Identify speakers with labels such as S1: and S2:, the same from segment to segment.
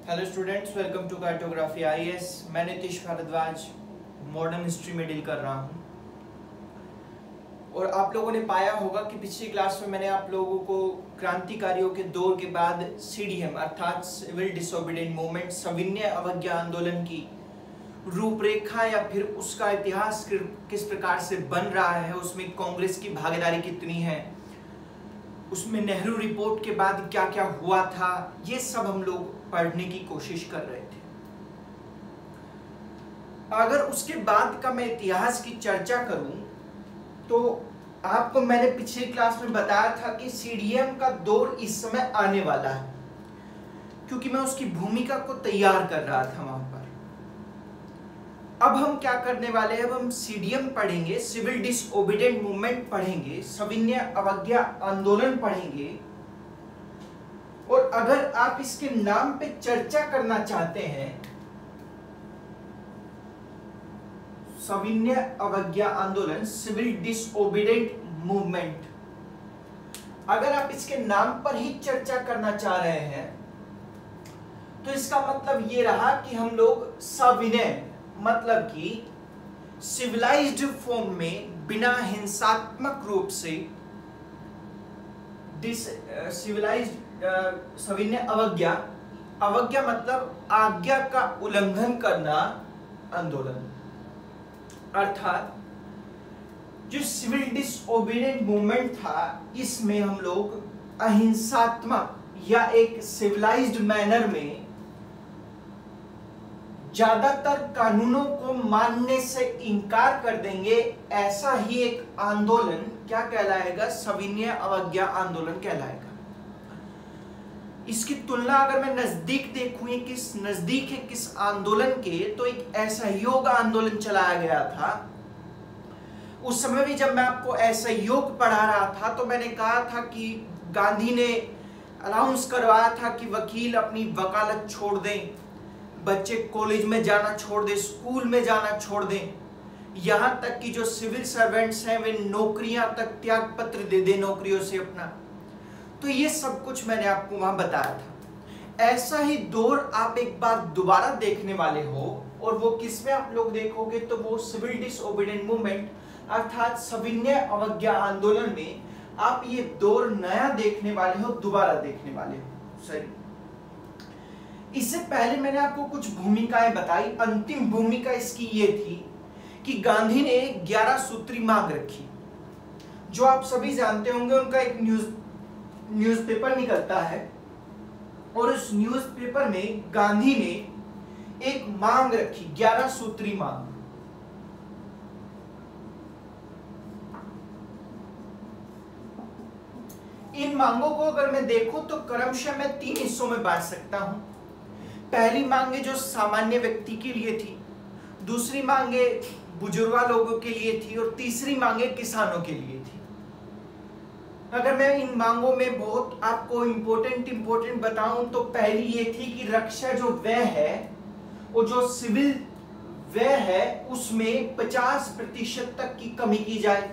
S1: Hello students, welcome to cartography IAS. मैं Nitish Bhardwaj modern history में deal कर रहा हूँ। और आप लोगों ने पाया होगा कि पिछली क्लास में मैंने आप लोगों को क्रांतिकारियों के दौर के बाद सीडीएम अर्थात सिविल डिसोबीडिएंट मूवमेंट, सविनय अवज्ञा आंदोलन की रूपरेखा या फिर उसका इतिहास किस प्रकार से बन रहा है, उसमें कांग्रेस की भागीदारी कितनी है, उसमें नेहरू रिपोर्ट के बाद क्या क्या हुआ था, ये सब हम लोग पढ़ने की कोशिश कर रहे थे। अगर उसके बाद का मैं इतिहास की चर्चा करूं तो आपको मैंने पिछली क्लास में बताया था कि सीडीएम का दौर इस समय आने वाला है, क्योंकि मैं उसकी भूमिका को तैयार कर रहा था वहां पर। अब हम क्या करने वाले हैं, अब हम सीडीएम पढ़ेंगे, सिविल डिसओबीडिएंट मूवमेंट पढ़ेंगे, सविनय अवज्ञा आंदोलन पढ़ेंगे। और अगर आप इसके नाम पे चर्चा करना चाहते हैं, सविनय अवज्ञा आंदोलन, सिविल डिसओबीडिएंट मूवमेंट, अगर आप इसके नाम पर ही चर्चा करना चाह रहे हैं तो इसका मतलब ये रहा कि हम लोग सविनय मतलब कि सिविलाइज्ड फॉर्म में, बिना हिंसात्मक रूप से, सिविलाइज्ड सविनय अवज्ञा, अवज्ञा मतलब आज्ञा का उल्लंघन करना आंदोलन, अर्थात जो सिविल डिसओबीडिएंट मूवमेंट था इसमें हम लोग अहिंसात्मक या एक सिविलाइज्ड मैनर में ज्यादातर कानूनों को मानने से इनकार कर देंगे। ऐसा ही एक आंदोलन क्या कहलाएगा, सविनय अवज्ञा आंदोलन कहलाएगा। इसकी तुलना अगर मैं नजदीक देखूं, ये किस नजदीक है किस आंदोलन के, तो एक असहयोग आंदोलन चलाया गया था। उस समय भी जब मैं आपको असहयोग पढ़ा रहा था तो मैंने कहा था कि गांधी ने अनाउंस करवाया था कि वकील अपनी वकालत छोड़ दें, बच्चे कॉलेज में जाना छोड़ दें, स्कूल में जाना छोड़ दें, यहां तक कि जो सिविल सर्वेंट्स हैं वे नौकरियां तक त्याग पत्र दे दें नौकरियों से अपना। तो ये सब कुछ मैंने आपको वहां बताया था। ऐसा ही दौर आप एक बार दोबारा देखने वाले हो, और वो किसमें आप लोग देखोगे, तो वो सिविल डिसओबीडिएंट मूवमेंट अर्थात सविनय अवज्ञा आंदोलन में आप ये दौर नया देखने वाले हो, दोबारा देखने वाले हो। सही, इससे पहले मैंने आपको कुछ भूमिकाएं बताई। अंतिम भूमिका इसकी ये थी कि गांधी ने 11 सूत्री मांग रखी, जो आप सभी जानते होंगे। उनका एक न्यूज़पेपर निकलता है, और उस न्यूज़पेपर में गांधी ने एक मांग रखी, 11 सूत्री मांग। इन मांगों को अगर मैं देखूं तो क्रमशः मैं 3 हिस्सों में बांट सकता हूं। पहली मांगे जो सामान्य व्यक्ति के लिए थी, दूसरी मांगे बुजुर्गा लोगों के लिए थी, और तीसरी मांगे किसानों के लिए थी। अगर मैं इन मांगों में बहुत आपको इंपॉर्टेंट बताऊं तो पहली ये थी कि रक्षा जो व्यय है, वो जो सिविल व्यय है उसमें 50% तक की कमी की जाए,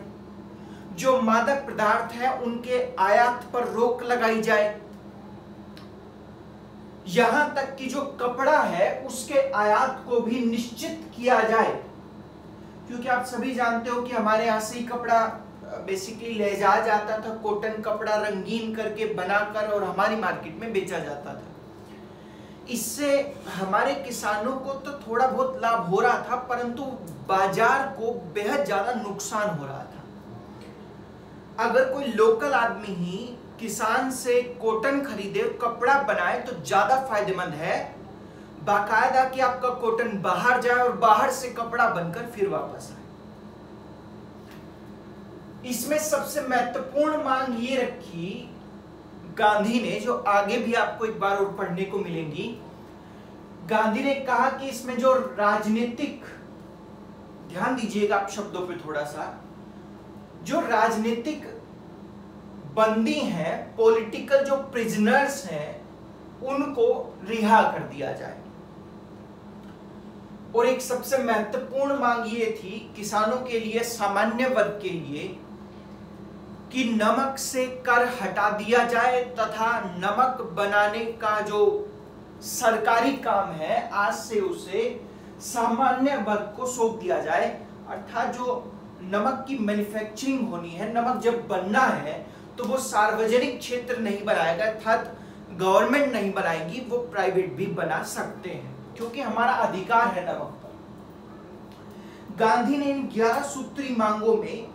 S1: जो मादक पदार्थ है उनके आयात पर रोक लगाई जाए, यहां तक कि जो कपड़ा है उसके आयात को भी निश्चित किया जाए, क्योंकि आप सभी जानते हो कि हमारे यहां से ही कपड़ा बेसिकली ले जाया जाता था, कॉटन कपड़ा रंगीन करके बनाकर, और हमारी मार्केट में बेचा जाता था। इससे हमारे किसानों को तो थोड़ा बहुत लाभ हो रहा था, परंतु बाजार को बेहद ज्यादा नुकसान हो रहा था। अगर कोई लोकल आदमी ही किसान से कॉटन खरीदे और कपड़ा बनाए तो ज्यादा फायदेमंद है, बाकायदा कि आपका कॉटन बाहर जाए और बाहर से कपड़ा बनकर फिर वापस आए। इसमें सबसे महत्वपूर्ण मांग ये रखी गांधी ने, जो आगे भी आपको एक बार और पढ़ने को मिलेंगी। गांधी ने कहा कि इसमें जो राजनीतिक, ध्यान दीजिएगा आप शब्दों पे थोड़ा सा, जो राजनीतिक बंदी हैं, पॉलिटिकल जो प्रिजनर्स हैं, उनको रिहा कर दिया जाए। और एक सबसे महत्वपूर्ण मांग ये थी किसानों के लिए, सामान्य वर्ग के लिए, कि नमक से कर हटा दिया जाए तथा नमक बनाने का जो सरकारी काम है, आज से उसे सामान्य वर्ग को सौंप दिया जाए। अर्थात जो नमक की मैन्युफैक्चरिंग होनी है, नमक जब बनना है तो वो सार्वजनिक क्षेत्र नहीं बनाएगा, अर्थात गवर्नमेंट नहीं बनाएगी, वो प्राइवेट भी बना सकते हैं, क्योंकि हमारा अधिकार है नमक पर। गांधी ने इन 11 सूत्री मांगों में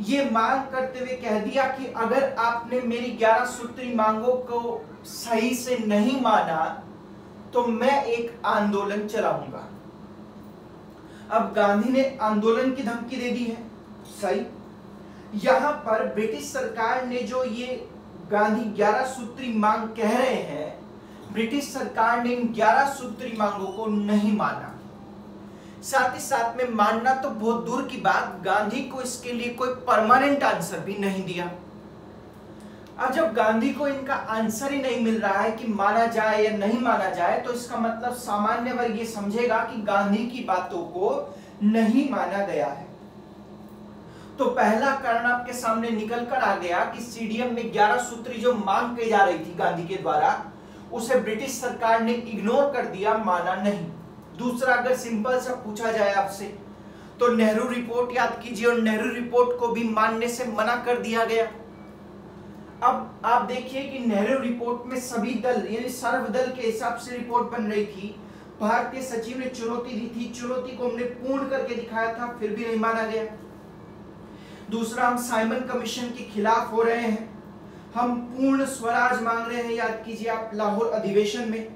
S1: ये मांग करते हुए कह दिया कि अगर आपने मेरी 11 सूत्री मांगों को सही से नहीं माना तो मैं एक आंदोलन चलाऊंगा। अब गांधी ने आंदोलन की धमकी दे दी है, सही। यहां पर ब्रिटिश सरकार ने जो ये गांधी 11 सूत्री मांग कह रहे हैं, ब्रिटिश सरकार ने इन 11 सूत्री मांगों को नहीं माना। साथ ही साथ में मानना तो बहुत दूर की बात, गांधी को इसके लिए कोई परमानेंट आंसर भी नहीं दिया। अब जब गांधी को इनका आंसर ही नहीं मिल रहा है कि माना जाए या नहीं माना जाए, तो इसका मतलब सामान्य वर्ग ये समझेगा कि गांधी की बातों को नहीं माना गया है। तो पहला कारण आपके सामने निकल कर आ गया कि सीडीएम में 11 सूत्री जो मांग की जा रही थी गांधी के द्वारा, उसे ब्रिटिश सरकार ने इग्नोर कर दिया, माना नहीं। दूसरा, अगर सिंपल सा पूछा जाए आपसे, तो नेहरू रिपोर्ट याद कीजिए, और नेहरू रिपोर्ट को भी मानने से मना कर दिया गया। अब आप देखिए कि नेहरू रिपोर्ट में सभी दल यानी सर्वदल के हिसाब से रिपोर्ट बन रही थी। भारतीय सचिव ने चुनौती दी थी, चुनौती को हमने पूर्ण करके दिखाया था, फिर भी नहीं माना गया। दूसरा, हम साइमन कमीशन के खिलाफ हो रहे हैं, हम पूर्ण स्वराज मांग रहे हैं, याद कीजिए आप लाहौर अधिवेशन में,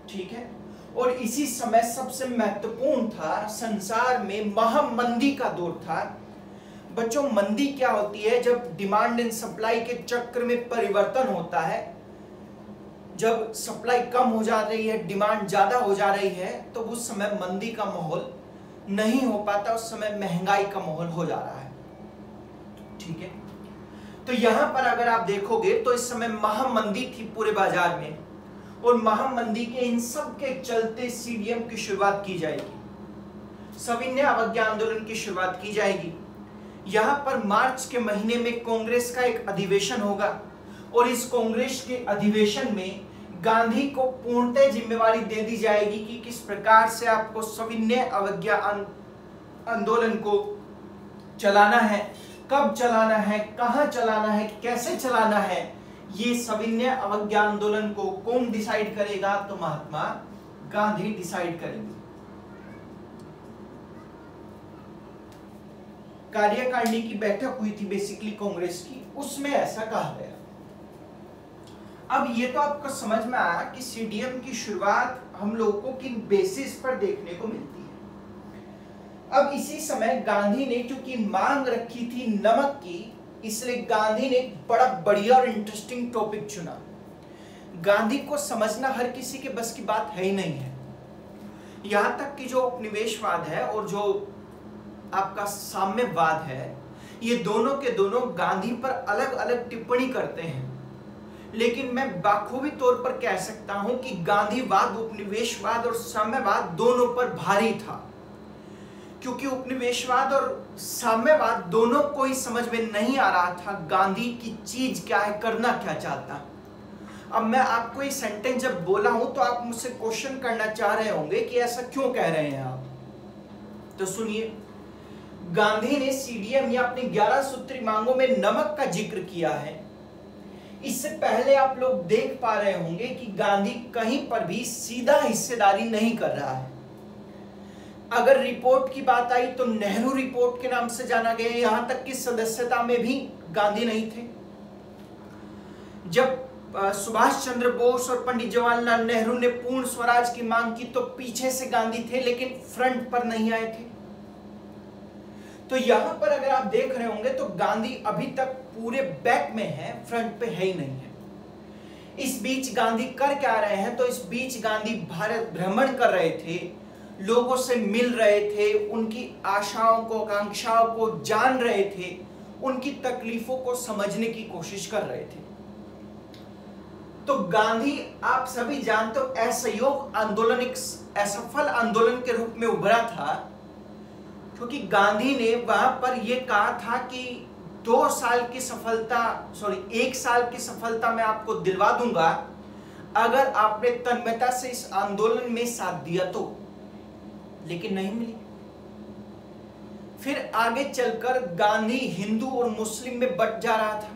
S1: ठीक है। और इसी समय सबसे महत्वपूर्ण था, संसार में महामंदी का दौर था। बच्चों, मंदी क्या होती है? जब डिमांड एंड सप्लाई के चक्र में परिवर्तन होता है, जब सप्लाई कम हो जा रही है, डिमांड ज्यादा हो जा रही है, तो उस समय मंदी का माहौल नहीं हो पाता, उस समय महंगाई का माहौल हो जा रहा है, ठीक है। तो यहां पर अगर आप देखोगे तो इस समय महामंदी थी पूरे बाजार में, और महामंदी के इन सब के चलते सीडीएम की शुरुआत की जाएगी, सविनय अवज्ञा आंदोलन की शुरुआत की जाएगी। यहां पर मार्च के महीने में कांग्रेस का एक अधिवेशन होगा, और इस कांग्रेस के अधिवेशन में गांधी को पूर्णतः जिम्मेवारी दे दी जाएगी कि किस प्रकार से आपको सविनय अवज्ञा आंदोलन को चलाना है, कब चलाना है, कहां चलाना है, कैसे चलाना है। ये सविनय अवज्ञा आंदोलन को कौन डिसाइड करेगा? तो महात्मा गांधी डिसाइड करेंगे। कार्यकारिणी की बैठक हुई थी बेसिकली कांग्रेस की, उसमें ऐसा कहा गया। अब ये तो आपको समझ में आया कि सीडीएम की शुरुआत हम लोगों को किन बेसिस पर देखने को मिलती है। अब इसी समय गांधी ने क्योंकि मांग रखी थी नमक की, इसलिए गांधी ने एक बड़ा बढ़िया और इंटरेस्टिंग टॉपिक चुना। गांधी को समझना हर किसी के बस की बात है ही नहीं है। यहां तक कि जो उपनिवेशवाद है और जो आपका साम्यवाद है, ये दोनों के दोनों गांधी पर अलग अलग टिप्पणी करते हैं, लेकिन मैं बाखूबी तौर पर कह सकता हूं कि गांधीवाद उपनिवेशवाद और साम्यवाद दोनों पर भारी था, क्योंकि उपनिवेशवाद और साम्यवाद दोनों को ही समझ में नहीं आ रहा था गांधी की चीज क्या है, करना क्या चाहता। अब मैं आपको ये सेंटेंस जब बोला हूं तो आप मुझसे क्वेश्चन करना चाह रहे होंगे कि ऐसा क्यों कह रहे हैं आप। तो सुनिए, गांधी ने सीडीएम या अपनी 11 सूत्री मांगों में नमक का जिक्र किया है। इससे पहले आप लोग देख पा रहे होंगे कि गांधी कहीं पर भी सीधा हिस्सेदारी नहीं कर रहा है। अगर रिपोर्ट की बात आई तो नेहरू रिपोर्ट के नाम से जाना गया, यहां तक कि सदस्यता में भी गांधी नहीं थे। जब सुभाष चंद्र बोस और पंडित जवाहरलाल नेहरू ने पूर्ण स्वराज की मांग की तो पीछे से गांधी थे, लेकिन फ्रंट पर नहीं आए थे। तो यहां पर अगर आप देख रहे होंगे तो गांधी अभी तक पूरे बैक में है, फ्रंट पे है ही नहीं है। इस बीच गांधी कर क्या रहे हैं? तो इस बीच गांधी भारत भ्रमण कर रहे थे, लोगों से मिल रहे थे, उनकी आशाओं को आकांक्षाओं को जान रहे थे, उनकी तकलीफों को समझने की कोशिश कर रहे थे। तो गांधी आप सभी जानते हो असहयोग आंदोलन एक असफल आंदोलन के रूप में उभरा था, क्योंकि गांधी ने वहां पर यह कहा था कि 1 साल की सफलता मैं आपको दिलवा दूंगा अगर आपने तन्मयता से इस आंदोलन में साथ दिया तो, लेकिन नहीं मिली। फिर आगे चलकर गांधी हिंदू और मुस्लिम में बट जा रहा था,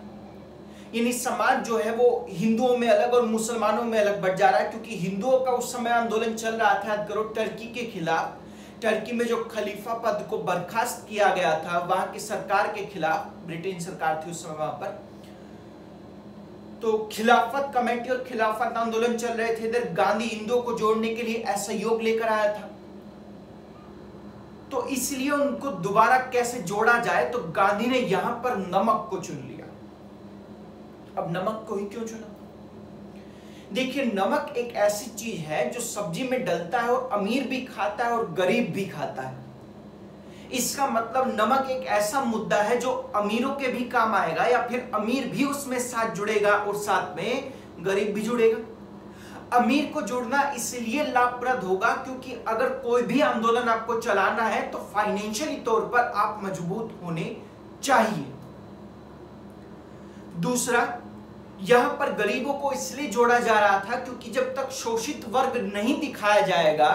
S1: यानी समाज जो है वो हिंदुओं में अलग और मुसलमानों में अलग बट जा रहा है, क्योंकि हिंदुओं का उस समय आंदोलन चल रहा था टर्की के खिलाफ। टर्की में जो खलीफा पद को बर्खास्त किया गया था वहां की सरकार के खिलाफ, ब्रिटेन सरकार थी उस समय वहां पर, तो खिलाफत कमेटी और खिलाफत आंदोलन चल रहे थे। इधर गांधी हिंदुओं को जोड़ने के लिए असहयोग लेकर आया था, तो इसलिए उनको दोबारा कैसे जोड़ा जाए, तो गांधी ने यहां पर नमक को चुन लिया। अब नमक को ही क्यों चुना? देखिए, नमक एक ऐसी चीज है जो सब्जी में डलता है और अमीर भी खाता है और गरीब भी खाता है। इसका मतलब नमक एक ऐसा मुद्दा है जो अमीरों के भी काम आएगा, या फिर अमीर भी उसमें साथ जुड़ेगा और साथ में गरीब भी जुड़ेगा। अमीर को जोड़ना इसलिए लाभप्रद होगा क्योंकि अगर कोई भी आंदोलन आपको चलाना है तो फाइनेंशियली तौर पर आप मजबूत होने चाहिए। दूसरा, यहां पर गरीबों को इसलिए जोड़ा जा रहा था क्योंकि जब तक शोषित वर्ग नहीं दिखाया जाएगा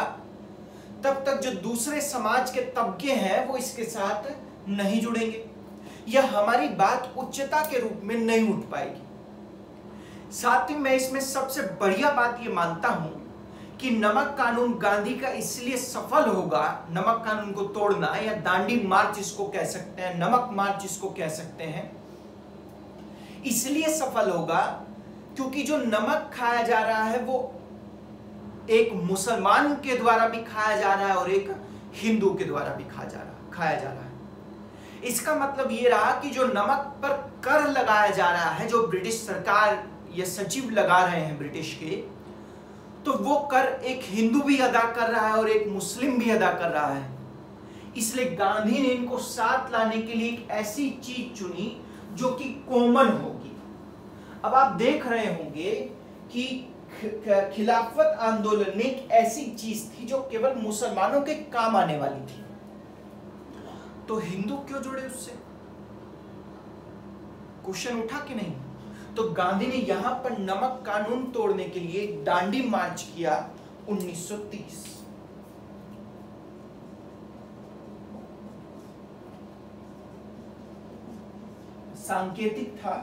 S1: तब तक जो दूसरे समाज के तबके हैं वो इसके साथ नहीं जुड़ेंगे, यह हमारी बात उच्चता के रूप में नहीं उठ पाएगी। साथ ही मैं इसमें सबसे बढ़िया बात यह मानता हूं कि नमक कानून गांधी का इसलिए सफल होगा, नमक कानून को तोड़ना या दांडी मार्च इसको कह सकते हैं, नमक मार्च इसको कह सकते हैं, इसलिए सफल होगा क्योंकि जो नमक खाया जा रहा है वो एक मुसलमान के द्वारा भी खाया जा रहा है और एक हिंदू के द्वारा भी खाया जा रहा है। इसका मतलब ये रहा कि जो नमक पर कर लगाया जा रहा है, जो ब्रिटिश सरकार या सचिव लगा रहे हैं ब्रिटिश के, तो वो कर एक हिंदू भी अदा कर रहा है और एक मुस्लिम भी अदा कर रहा है। इसलिए गांधी ने इनको साथ लाने के लिए एक ऐसी चीज चुनी जो कि कॉमन होगी। अब आप देख रहे होंगे कि खिलाफत आंदोलन एक ऐसी चीज थी जो केवल मुसलमानों के काम आने वाली थी, तो हिंदू क्यों जुड़े उससे? क्वेश्चन उठा कि नहीं? तो गांधी ने यहां पर नमक कानून तोड़ने के लिए दांडी मार्च किया 1930। सांकेतिक था,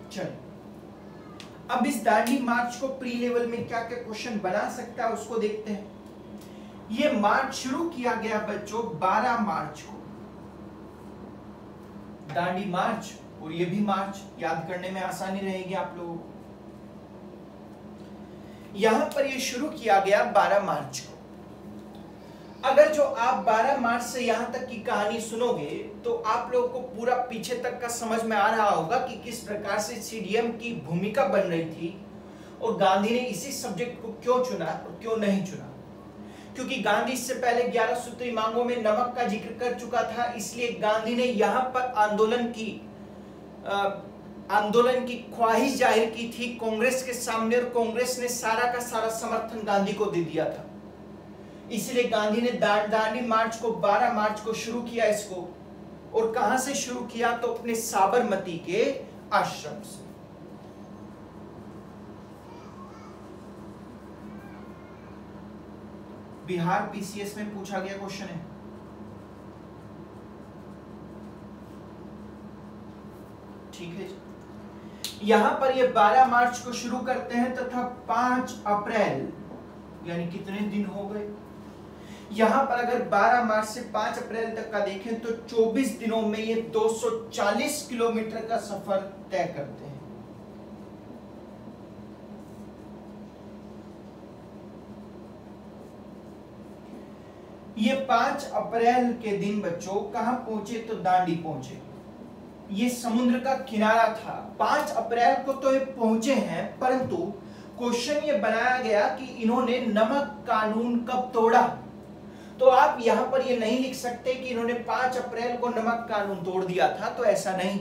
S1: चल अब इस दांडी मार्च को प्री लेवल में क्या क्या क्वेश्चन बना सकता है उसको देखते हैं। ये मार्च शुरू किया गया बच्चों 12 मार्च को, दांडी मार्च, और ये भी मार्च, याद करने में आसानी रहेगी आप लोगों को। यहां पर ये शुरू किया गया 12 मार्च को। अगर जो आप 12 मार्च से यहां तक की कहानी सुनोगे तो आप लोगों को पूरा पीछे तक का समझ में आ रहा होगा कि किस प्रकार से सीडीएम की भूमिका बन रही थी और गांधी ने इसी सब्जेक्ट को क्यों चुना और क्यों नहीं चुना। क्योंकि गांधी इससे पहले 11 सूत्री मांगों में नमक का जिक्र कर चुका था, इसलिए गांधी ने यहां पर आंदोलन की ख्वाहिश जाहिर की थी कांग्रेस के सामने, और कांग्रेस ने सारा का सारा समर्थन गांधी को दे दिया था। इसलिए गांधी ने दांडी मार्च को 12 मार्च को शुरू किया इसको, और कहां से शुरू किया तो अपने साबरमती के आश्रम से। बिहार पीसीएस में पूछा गया क्वेश्चन है। ठीक है जी, यहां पर ये 12 मार्च को शुरू करते हैं तथा 5 अप्रैल यानी कितने दिन हो गए, यहां पर अगर 12 मार्च से 5 अप्रैल तक का देखें तो 24 दिनों में ये 240 किलोमीटर का सफर तय करते हैं। ये 5 अप्रैल के दिन बच्चों कहां पहुंचे तो दांडी पहुंचे। ये समुद्र का किनारा था। 5 अप्रैल को तो ये पहुंचे हैं, परंतु क्वेश्चन ये बनाया गया कि इन्होंने नमक कानून कब तोड़ा। तो आप यहां पर ये नहीं लिख सकते कि इन्होंने 5 अप्रैल को नमक कानून तोड़ दिया था, तो ऐसा नहीं।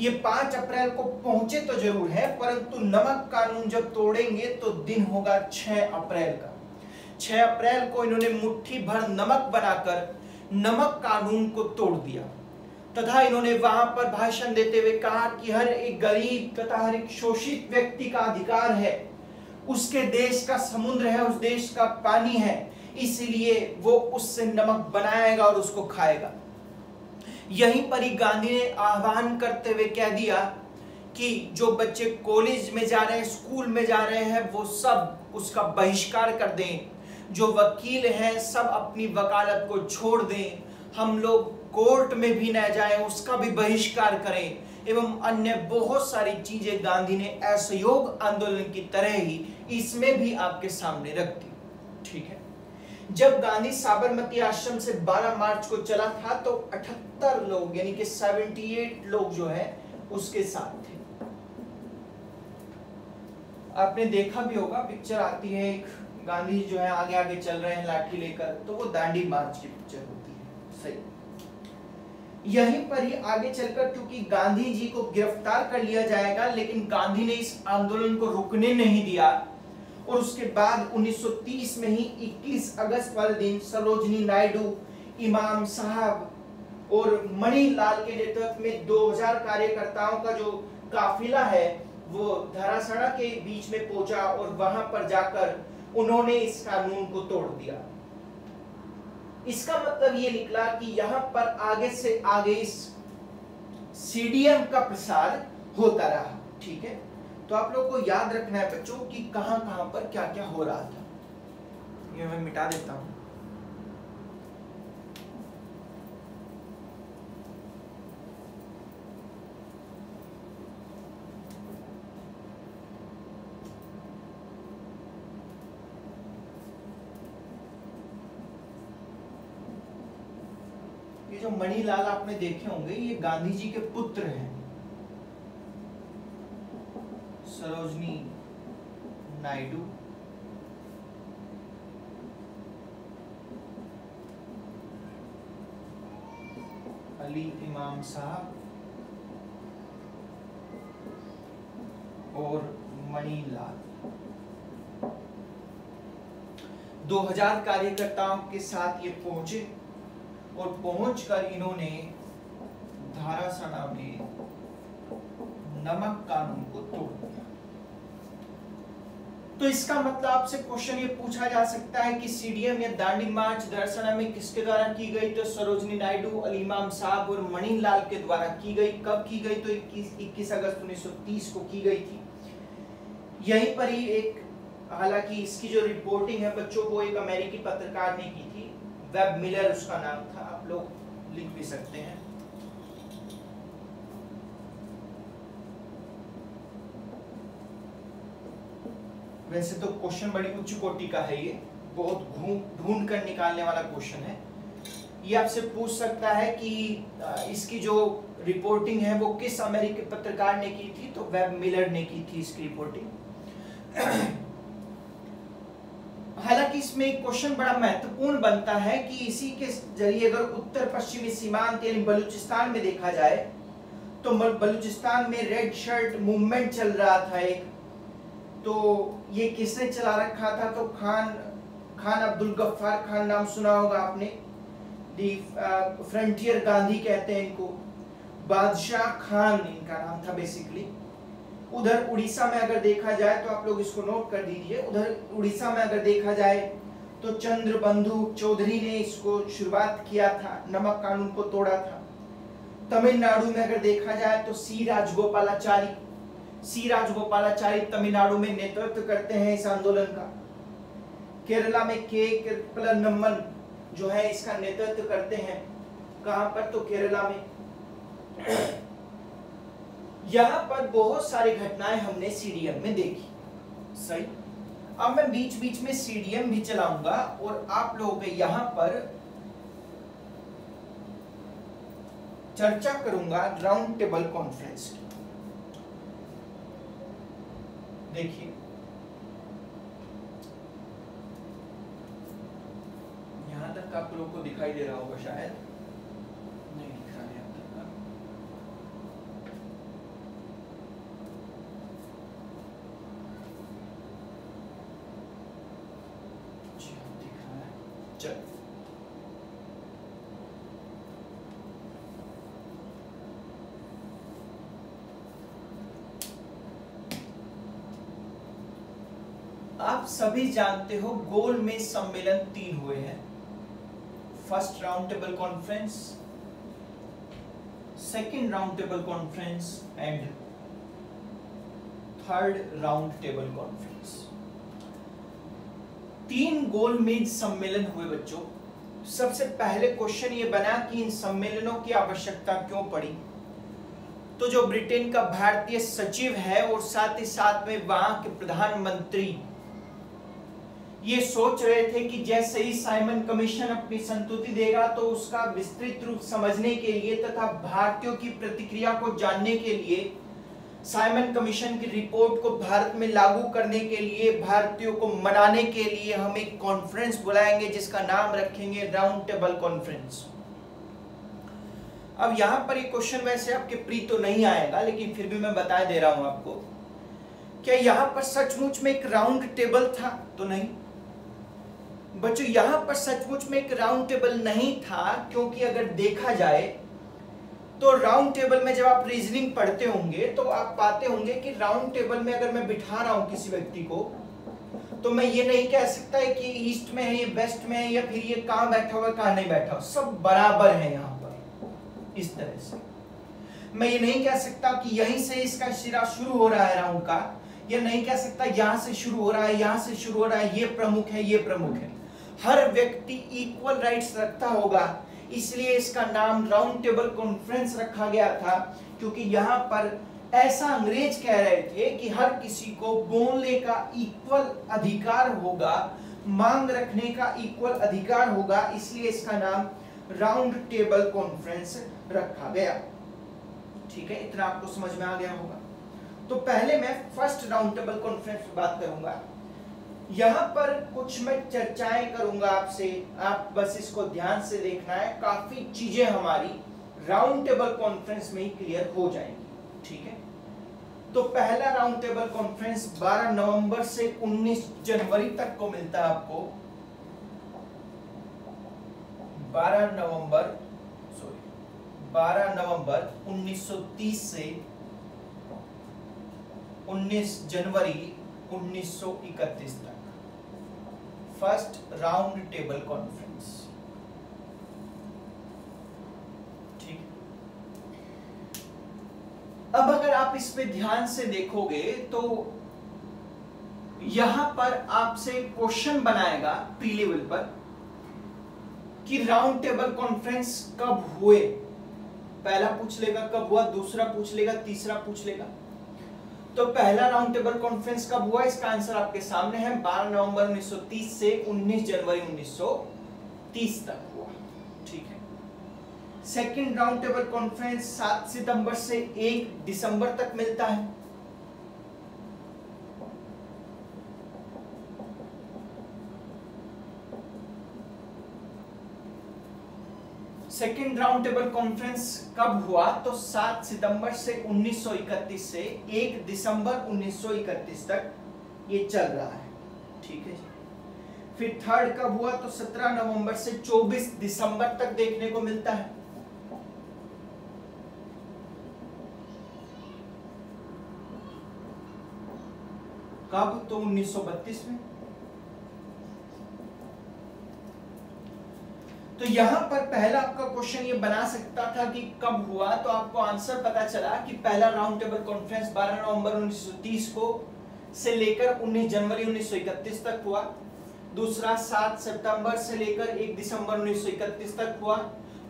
S1: ये 5 अप्रैल को पहुंचे तो जरूर है, परंतु नमक कानून जब तोड़ेंगे तो दिन होगा 6 अप्रैल का। 6 अप्रैल को इन्होंने मुट्ठी भर नमक बनाकर नमक कानून को तोड़ दिया। तथा इन्होंने वहां पर भाषण देते हुए कहा कि हर एक गरीब तथा हर एक शोषित व्यक्ति का अधिकार है, उसके देश का समुद्र है, उस देश का पानी है, इसलिए वो उससे नमक बनाएगा और उसको खाएगा। यहीं पर ही गांधी ने आह्वान करते हुए कह दिया कि जो बच्चे कॉलेज में जा रहे हैं, स्कूल में जा रहे हैं, वो सब उसका बहिष्कार कर दें। जो वकील हैं सब अपनी वकालत को छोड़ दें। हम लोग कोर्ट में भी न जाएं, उसका भी बहिष्कार करें। एवं अन्य बहुत सारी चीजें गांधी ने असहयोग आंदोलन की तरह ही इसमें भी आपके सामने रख दी। ठीक है, जब गांधी साबरमती आश्रम से 12 मार्च को चला था तो 78 लोग यानी कि 78 लोग जो है उसके साथ थे। आपने देखा भी होगा, पिक्चर आती है एक, गांधी जो है आगे आगे चल रहे हैं लाठी लेकर, तो वो दांडी मार्च की पिक्चर होती है। सही, यहीं पर ही आगे चलकर क्योंकि गांधी जी को गिरफ्तार कर लिया जाएगा, लेकिन गांधी ने इस आंदोलन को रुकने नहीं दिया और उसके बाद 1930 में ही 21 अगस्त वाले दिन सरोजनी नायडू, इमाम साहब और मणिलाल के नेतृत्व में 2000 कार्यकर्ताओं का जो काफिला है वो धरासना के बीच में पहुंचा और वहां पर जाकर उन्होंने इस कानून को तोड़ दिया। इसका मतलब ये निकला कि यहां पर आगे से आगे इस सीडीएम का प्रसार होता रहा। ठीक है, तो आप लोग को याद रखना है बच्चों कि कहां कहां पर क्या क्या हो रहा था। ये मैं मिटा देता हूं। ये जो मणिलाल आपने देखे होंगे, ये गांधी जी के पुत्र हैं, सरोजनी नायडू, अली इमाम साहब और मणिलाल। 2000 कार्यकर्ताओं के साथ ये पहुंचे और पहुंचकर इन्होंने धारासना में नमक कानून को तोड़ दिया। तो इसका मतलब आपसे क्वेश्चन ये पूछा जा सकता है कि सीडीएम या दांडी मार्च धारासना में किसके द्वारा की गई? तो सरोजनी नायडू, अली इमाम साहब और मणिलाल के द्वारा की गई। कब की गई? तो 21 अगस्त 1930 को की गई थी। यहीं पर ही एक, हालांकि इसकी जो रिपोर्टिंग है बच्चों को एक अमेरिकी पत्रकार ने की थी, वेब मिलर उसका नाम था, आप लोग लिख भी सकते हैं। वैसे तो क्वेश्चन बड़ी उच्च कोटि का है, ये बहुत ढूंढ कर निकालने वाला क्वेश्चन है। ये आपसे पूछ सकता है कि इसकी जो रिपोर्टिंग है वो किस अमेरिकी पत्रकार ने की थी? तो वेब मिलर ने की थी इसकी रिपोर्टिंग। हालांकि इसमें एक क्वेश्चन बड़ा महत्वपूर्ण बनता है कि इसी के जरिए अगर उत्तर पश्चिमी सीमांत यानी बलूचिस्तान में देखा जाए तो बलूचिस्तान में रेड शर्ट मूवमेंट चल रहा था एक, तो ये किसने चला रखा था? तो खान अब्दुल गफ्फार खान, नाम सुना होगा आपने, दी फ्रंटियर गांधी कहते हैं इनको, बादशाह खान इनका नाम था बेसिकली। उधर उड़ीसा में अगर देखा जाए तो आप लोग इसको नोट कर दीजिए, उधर उड़ीसा में अगर देखा जाए तो चंद्रबंधु चौधरी ने इसको शुरुआत किया था, नमक कानून को तोड़ा था। तमिलनाडु में अगर देखा जाए तो सी राजगोपालाचारी तमिलनाडु में नेतृत्व करते हैं इस आंदोलन का। केरला में के कृपलनम्मन जो है इसका नेतृत्व करते हैं। कहां पर? तो केरला में। यहां पर बहुत सारी घटनाएं हमने सीडीएम में देखी। सही, अब मैं बीच बीच में सीडीएम भी चलाऊंगा और आप लोगों के यहां पर चर्चा करूंगा राउंड टेबल कॉन्फ्रेंस की। देखिए यहां तक आप लोगों को दिखाई दे रहा होगा, शायद नहीं दिख रहा है यहां तक का। दिख रहा है। चल, आप सभी जानते हो गोलमेज सम्मेलन 3 हुए हैं। First round table conference, second round table conference and third round table conference. 3 गोलमेज सम्मेलन हुए बच्चों। सबसे पहले क्वेश्चन ये बना कि इन सम्मेलनों की आवश्यकता क्यों पड़ी। तो जो ब्रिटेन का भारतीय सचिव है और साथ ही साथ में वहां के प्रधानमंत्री ये सोच रहे थे कि जैसे ही साइमन कमीशन अपनी संतुति देगा तो उसका विस्तृत रूप समझने के लिए तथा भारतीयों की प्रतिक्रिया को जानने के लिए, साइमन कमीशन की रिपोर्ट को भारत में लागू करने के लिए, भारतीयों को मनाने के लिए हम एक कॉन्फ्रेंस बुलाएंगे जिसका नाम रखेंगे राउंड टेबल कॉन्फ्रेंस। अब यहां पर ये क्वेश्चन वैसे आपके प्री तो नहीं आएगा, लेकिन फिर भी मैं बता दे रहा हूं आपको, क्या यहां पर सचमुच में एक राउंड टेबल था? तो नहीं बच्चों, यहां पर सचमुच में एक राउंड टेबल नहीं था, क्योंकि अगर देखा जाए तो राउंड टेबल में जब आप रीजनिंग पढ़ते होंगे तो आप पाते होंगे कि राउंड टेबल में अगर मैं बिठा रहा हूं किसी व्यक्ति को, तो मैं ये नहीं कह सकता है कि ईस्ट में है, ये वेस्ट में है, या फिर ये कहां बैठा हुआ है कहां नहीं बैठा हुआ, सब बराबर है। यहां पर इस तरह से मैं ये नहीं कह सकता कि यहीं से इसका सिरा शुरू हो रहा है राउंड का, या नहीं कह सकता यहां से शुरू हो रहा है, यहां से शुरू हो रहा है, ये प्रमुख है, ये प्रमुख है। हर व्यक्ति इक्वल राइट्स रखता होगा, इसलिए इसका नाम राउंड टेबल कॉन्फ्रेंस रखा गया था, क्योंकि यहां पर ऐसा अंग्रेज कह रहे थे कि हर किसी को बोलने का इक्वल अधिकार होगा, मांग रखने का इक्वल अधिकार होगा, इसलिए इसका नाम राउंड टेबल कॉन्फ्रेंस रखा गया। ठीक है, इतना आपको समझ में आ गया होगा। तो पहले मैं फर्स्ट राउंड टेबल कॉन्फ्रेंस की बात करूंगा। यहां पर कुछ मैं चर्चाएं करूंगा आपसे, आप बस इसको ध्यान से देखना है, काफी चीजें हमारी राउंड टेबल कॉन्फ्रेंस में ही क्लियर हो जाएंगी। ठीक है, तो पहला राउंड टेबल कॉन्फ्रेंस 12 नवंबर से 19 जनवरी तक को मिलता है आपको। 12 नवंबर 1930 से 19 जनवरी 1931 तक फर्स्ट राउंड टेबल कॉन्फ्रेंस। ठीक, अब अगर आप इस पे ध्यान से देखोगे तो यहां पर आपसे क्वेश्चन बनाएगा प्री लेवल पर कि राउंड टेबल कॉन्फ्रेंस कब हुए। पहला पूछ लेगा कब हुआ, दूसरा पूछ लेगा, तीसरा पूछ लेगा। तो पहला राउंड टेबल कॉन्फ्रेंस कब हुआ, इसका आंसर आपके सामने है, 12 नवंबर 1930 से 19 जनवरी 1930 तक हुआ। ठीक है, सेकंड राउंड टेबल कॉन्फ्रेंस 7 सितंबर से 1 दिसंबर तक मिलता है। सेकेंड राउंड टेबल कॉन्फ्रेंस कब हुआ, तो 7 सितंबर से 1931 से 1 दिसंबर 1931 तक ये चल रहा है। ठीक है जी। फिर थर्ड कब हुआ, तो 17 नवंबर से 24 दिसंबर तक देखने को मिलता है। कब, तो 1932 में। तो यहां पर पहला आपका क्वेश्चन ये बना सकता था कि कब हुआ, तो आपको आंसर पता चला कि पहला राउंड टेबल कॉन्फ्रेंस 12 नवंबर 1930 को से लेकर 19 जनवरी 1931 तक हुआ। दूसरा 7 सितंबर से लेकर 1 दिसंबर 1931 तक हुआ।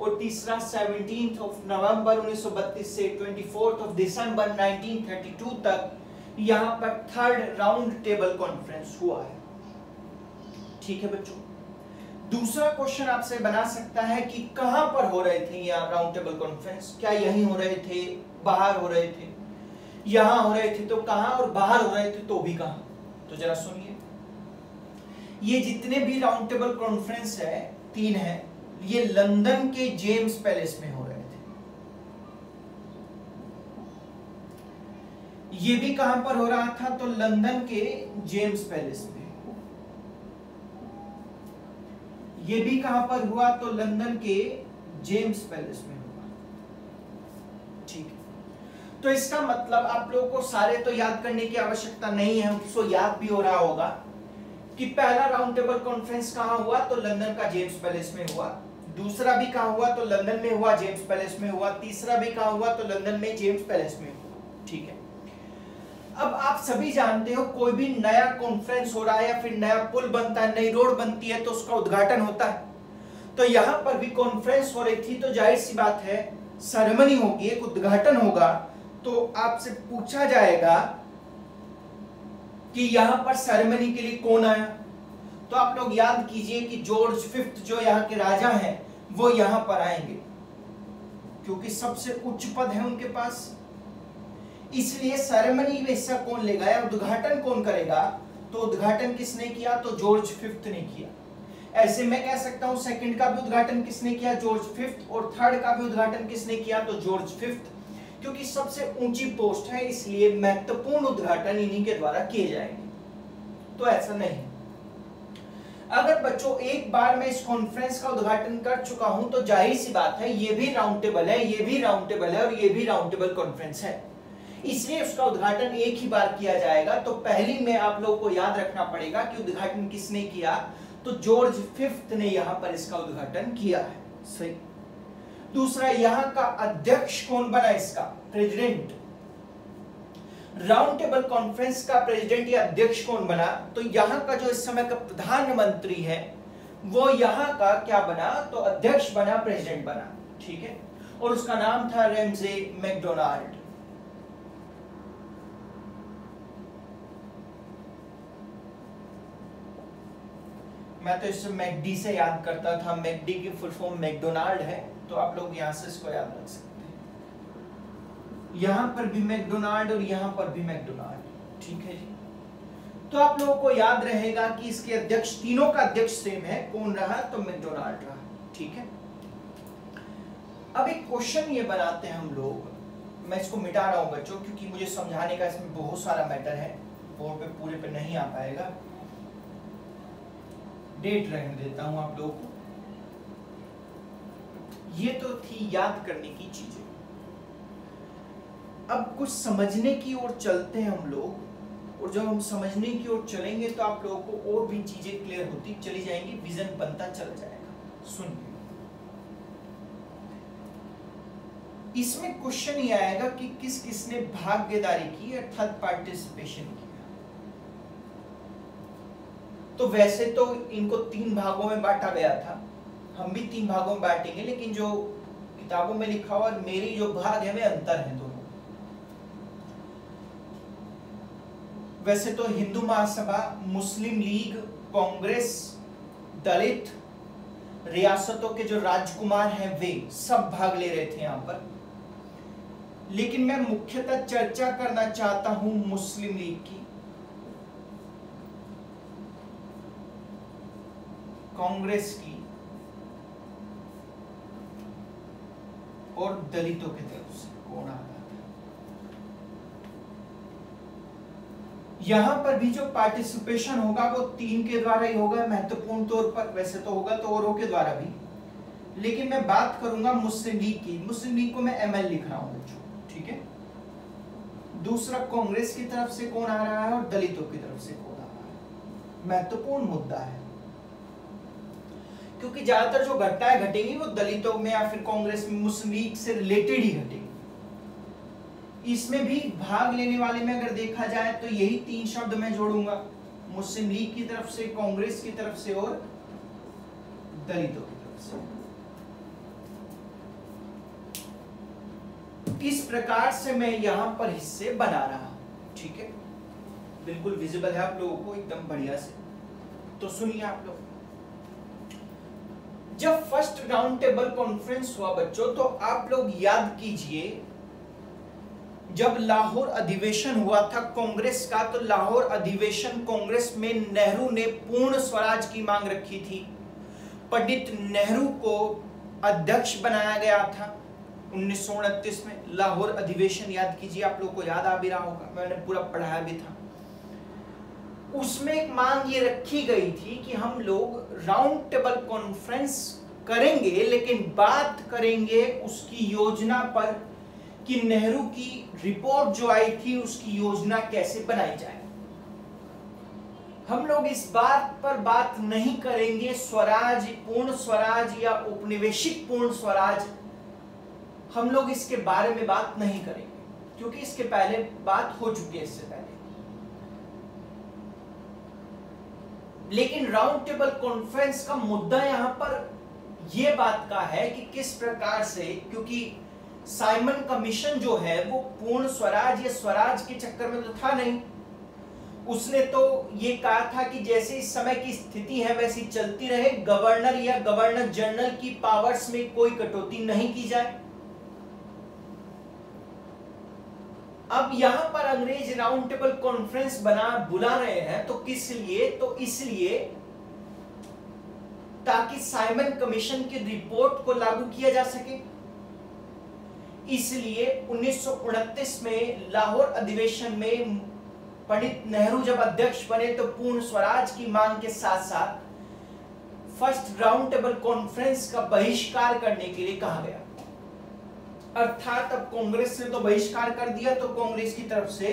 S1: और तीसरा 17 नवंबर 1932 से 24 दिसंबर 1932 तक यहां पर थर्ड राउंड टेबल कॉन्फ्रेंस हुआ है। ठीक है बच्चों, दूसरा क्वेश्चन आपसे बना सकता है कि कहां पर हो रहे थे ये राउंड टेबल कॉन्फ्रेंस, क्या यहीं हो रहे थे, बाहर हो रहे थे, यहां हो रहे थे तो कहां, और बाहर हो रहे थे तो भी कहां। तो जरा सुनिए, ये जितने भी राउंड टेबल कॉन्फ्रेंस है 3 है, ये लंदन के जेम्स पैलेस में हो रहे थे। ये भी कहां पर हो रहा था, तो लंदन के जेम्स पैलेस में। ये भी कहां पर हुआ, तो लंदन के जेम्स पैलेस में हुआ। ठीक है, तो इसका मतलब आप लोगों को सारे तो याद करने की आवश्यकता नहीं है, उसको याद भी हो रहा होगा। कि पहला राउंड टेबल कॉन्फ्रेंस कहां हुआ, तो लंदन का जेम्स पैलेस में हुआ। दूसरा भी कहां हुआ, तो लंदन में हुआ, जेम्स पैलेस में हुआ। तीसरा भी कहां हुआ, तो लंदन में, जेम्स पैलेस में हुआ। ठीक है। अब आप सभी जानते हो कोई भी नया कॉन्फ्रेंस हो रहा है या फिर नया पुल बनता है, नई रोड बनती है, तो उसका उद्घाटन होता है। तो यहां पर भी कॉन्फ्रेंस हो रही थी, तो जाहिर सी बात है सेरेमनी होगी, एक उद्घाटन होगा। तो आपसे पूछा जाएगा कि यहां पर सेरेमनी के लिए कौन आया। तो आप लोग याद कीजिए कि जॉर्ज फिफ्थ जो यहाँ के राजा हैं वो यहां पर आएंगे, क्योंकि सबसे उच्च पद है उनके पास। इसलिए सेरेमनी में हिस्सा कौन लेगा या उद्घाटन कौन करेगा, तो उद्घाटन किसने किया, तो जॉर्ज फिफ्थ ने किया। ऐसे मैं कह सकता हूं सेकंड का भी उद्घाटन किसने किया, जॉर्ज फिफ्थ, और थर्ड का भी उद्घाटन किसने किया, तो जॉर्ज फिफ्थ। क्योंकि सबसे ऊंची पोस्ट है, इसलिए महत्वपूर्ण उद्घाटन इन्हीं के द्वारा किए जाएंगे। तो ऐसा नहीं, अगर बच्चों एक बार मैं इस कॉन्फ्रेंस का उद्घाटन कर चुका हूं तो जाहिर सी बात है ये भी राउंड टेबल है, ये भी राउंड टेबल है और ये भी राउंड टेबल कॉन्फ्रेंस है, इसलिए उसका उद्घाटन एक ही बार किया जाएगा। तो पहली में आप लोगों को याद रखना पड़ेगा कि उद्घाटन किसने किया, तो जॉर्ज फिफ्थ ने यहां पर इसका उद्घाटन किया है। सही। दूसरा, यहां का अध्यक्ष कौन बना, इसका प्रेसिडेंट। राउंड टेबल कॉन्फ्रेंस का प्रेसिडेंट या अध्यक्ष कौन बना, तो यहां का जो इस समय का प्रधानमंत्री है वो यहां का क्या बना, तो अध्यक्ष बना, प्रेसिडेंट बना। ठीक है। और उसका नाम था रैमजे मैकडोनाल्ड। मैं तो इसे मैकडी से याद करता था, मैकडी की फुल फॉर्म मैकडोनाल्ड है, तो आप लोग यहां से इसको याद रख सकते हैं। यहां पर भी मैकडोनाल्ड और यहां पर भी मैकडोनाल्ड। ठीक है जी। तो आप लोगों को याद रहेगा कि इसके अध्यक्ष, तीनों का अध्यक्ष सेम है, कौन रहा, तो मैकडोनाल्ड रहा। ठीक है। अब एक क्वेश्चन ये बनाते हैं हम लोग, मैं इसको मिटा रहा हूं बच्चों क्योंकि मुझे समझाने का इसमें बहुत सारा मैटर है, बोर्ड पे पूरे पे नहीं आ पाएगा, डेट रहने देता हूं आप लोगों को। ये तो थी याद करने की चीजें। अब कुछ समझने की ओर चलते हैं हम लोग, और जब हम समझने की ओर चलेंगे तो आप लोगों को और भी चीजें क्लियर होती चली जाएंगी, विजन बनता चला जाएगा। सुनिए, इसमें क्वेश्चन ये आएगा कि किस किसने भागीदारी की अर्थात पार्टिसिपेशन किया। तो वैसे तो इनको 3 भागों में बांटा गया था, हम भी 3 भागों में बांटेंगे, लेकिन जो किताबों में लिखा हुआ और मेरी जो भाग है वे अंतर है दोनों। वैसे तो हिंदू महासभा, मुस्लिम लीग, कांग्रेस, दलित, रियासतों के जो राजकुमार हैं वे सब भाग ले रहे थे यहां पर, लेकिन मैं मुख्यतः चर्चा करना चाहता हूं मुस्लिम लीग की, कांग्रेस की और दलितों की तरफ से कौन आ रहा था। यहां पर भी जो पार्टिसिपेशन होगा वो 3 के द्वारा ही होगा महत्वपूर्ण तौर पर, वैसे तो होगा तो औरों के द्वारा भी, लेकिन मैं बात करूंगा मुस्लिम लीग की। मुस्लिम लीग को मैं ML लिख रहा हूं बच्चों। ठीक है। दूसरा, कांग्रेस की तरफ से कौन आ रहा है और दलितों की तरफ से कौन आ रहा है, महत्वपूर्ण मुद्दा है, क्योंकि ज्यादातर जो घटनाएं घटेंगी वो दलितों में या फिर कांग्रेस में, मुस्लिम लीग से रिलेटेड ही घटेंगी। इसमें भी भाग लेने वाले में अगर देखा जाए तो यही 3 शब्द मैं जोड़ूंगा, मुस्लिम लीग की तरफ से, कांग्रेस की तरफ से और दलितों की तरफ से। इस प्रकार से मैं यहां पर हिस्से बना रहा हूं। ठीक है, बिल्कुल विजिबल है आप लोगों को एकदम बढ़िया से। तो सुनिए आप लोग, जब फर्स्ट राउंड टेबल कॉन्फ्रेंस हुआ बच्चों, तो आप लोग याद कीजिए जब लाहौर अधिवेशन हुआ था कांग्रेस का, तो लाहौर अधिवेशन कांग्रेस में नेहरू ने पूर्ण स्वराज की मांग रखी थी। पंडित नेहरू को अध्यक्ष बनाया गया था 1929 में। लाहौर अधिवेशन याद कीजिए, आप लोग को याद आ भी रहा होगा, मैंने पूरा पढ़ाया भी था। उसमें एक मांग ये रखी गई थी कि हम लोग राउंड टेबल कॉन्फ्रेंस करेंगे, लेकिन बात करेंगे उसकी योजना पर कि नेहरू की रिपोर्ट जो आई थी उसकी योजना कैसे बनाई जाए। हम लोग इस बात पर बात नहीं करेंगे स्वराज, पूर्ण स्वराज या औपनिवेशिक पूर्ण स्वराज, हम लोग इसके बारे में बात नहीं करेंगे क्योंकि इसके पहले बात हो चुकी है इससे पहले। लेकिन राउंड टेबल कॉन्फ्रेंस का मुद्दा यहां पर यह बात का है कि किस प्रकार से, क्योंकि साइमन कमीशन जो है वो पूर्ण स्वराज या स्वराज के चक्कर में तो था नहीं। उसने तो ये कहा था कि जैसे इस समय की स्थिति है वैसी चलती रहे, गवर्नर या गवर्नर जनरल की पावर्स में कोई कटौती नहीं की जाए। अब यहां पर अंग्रेज राउंड टेबल कॉन्फ्रेंस बुला रहे हैं तो किस लिए? तो इसलिए ताकि साइमन कमीशन की रिपोर्ट को लागू किया जा सके। इसलिए 1929 में लाहौर अधिवेशन में पंडित नेहरू जब अध्यक्ष बने तो पूर्ण स्वराज की मांग के साथ साथ फर्स्ट राउंड टेबल कॉन्फ्रेंस का बहिष्कार करने के लिए कहा गया। अर्थात अब कांग्रेस ने तो बहिष्कार कर दिया तो कांग्रेस की तरफ से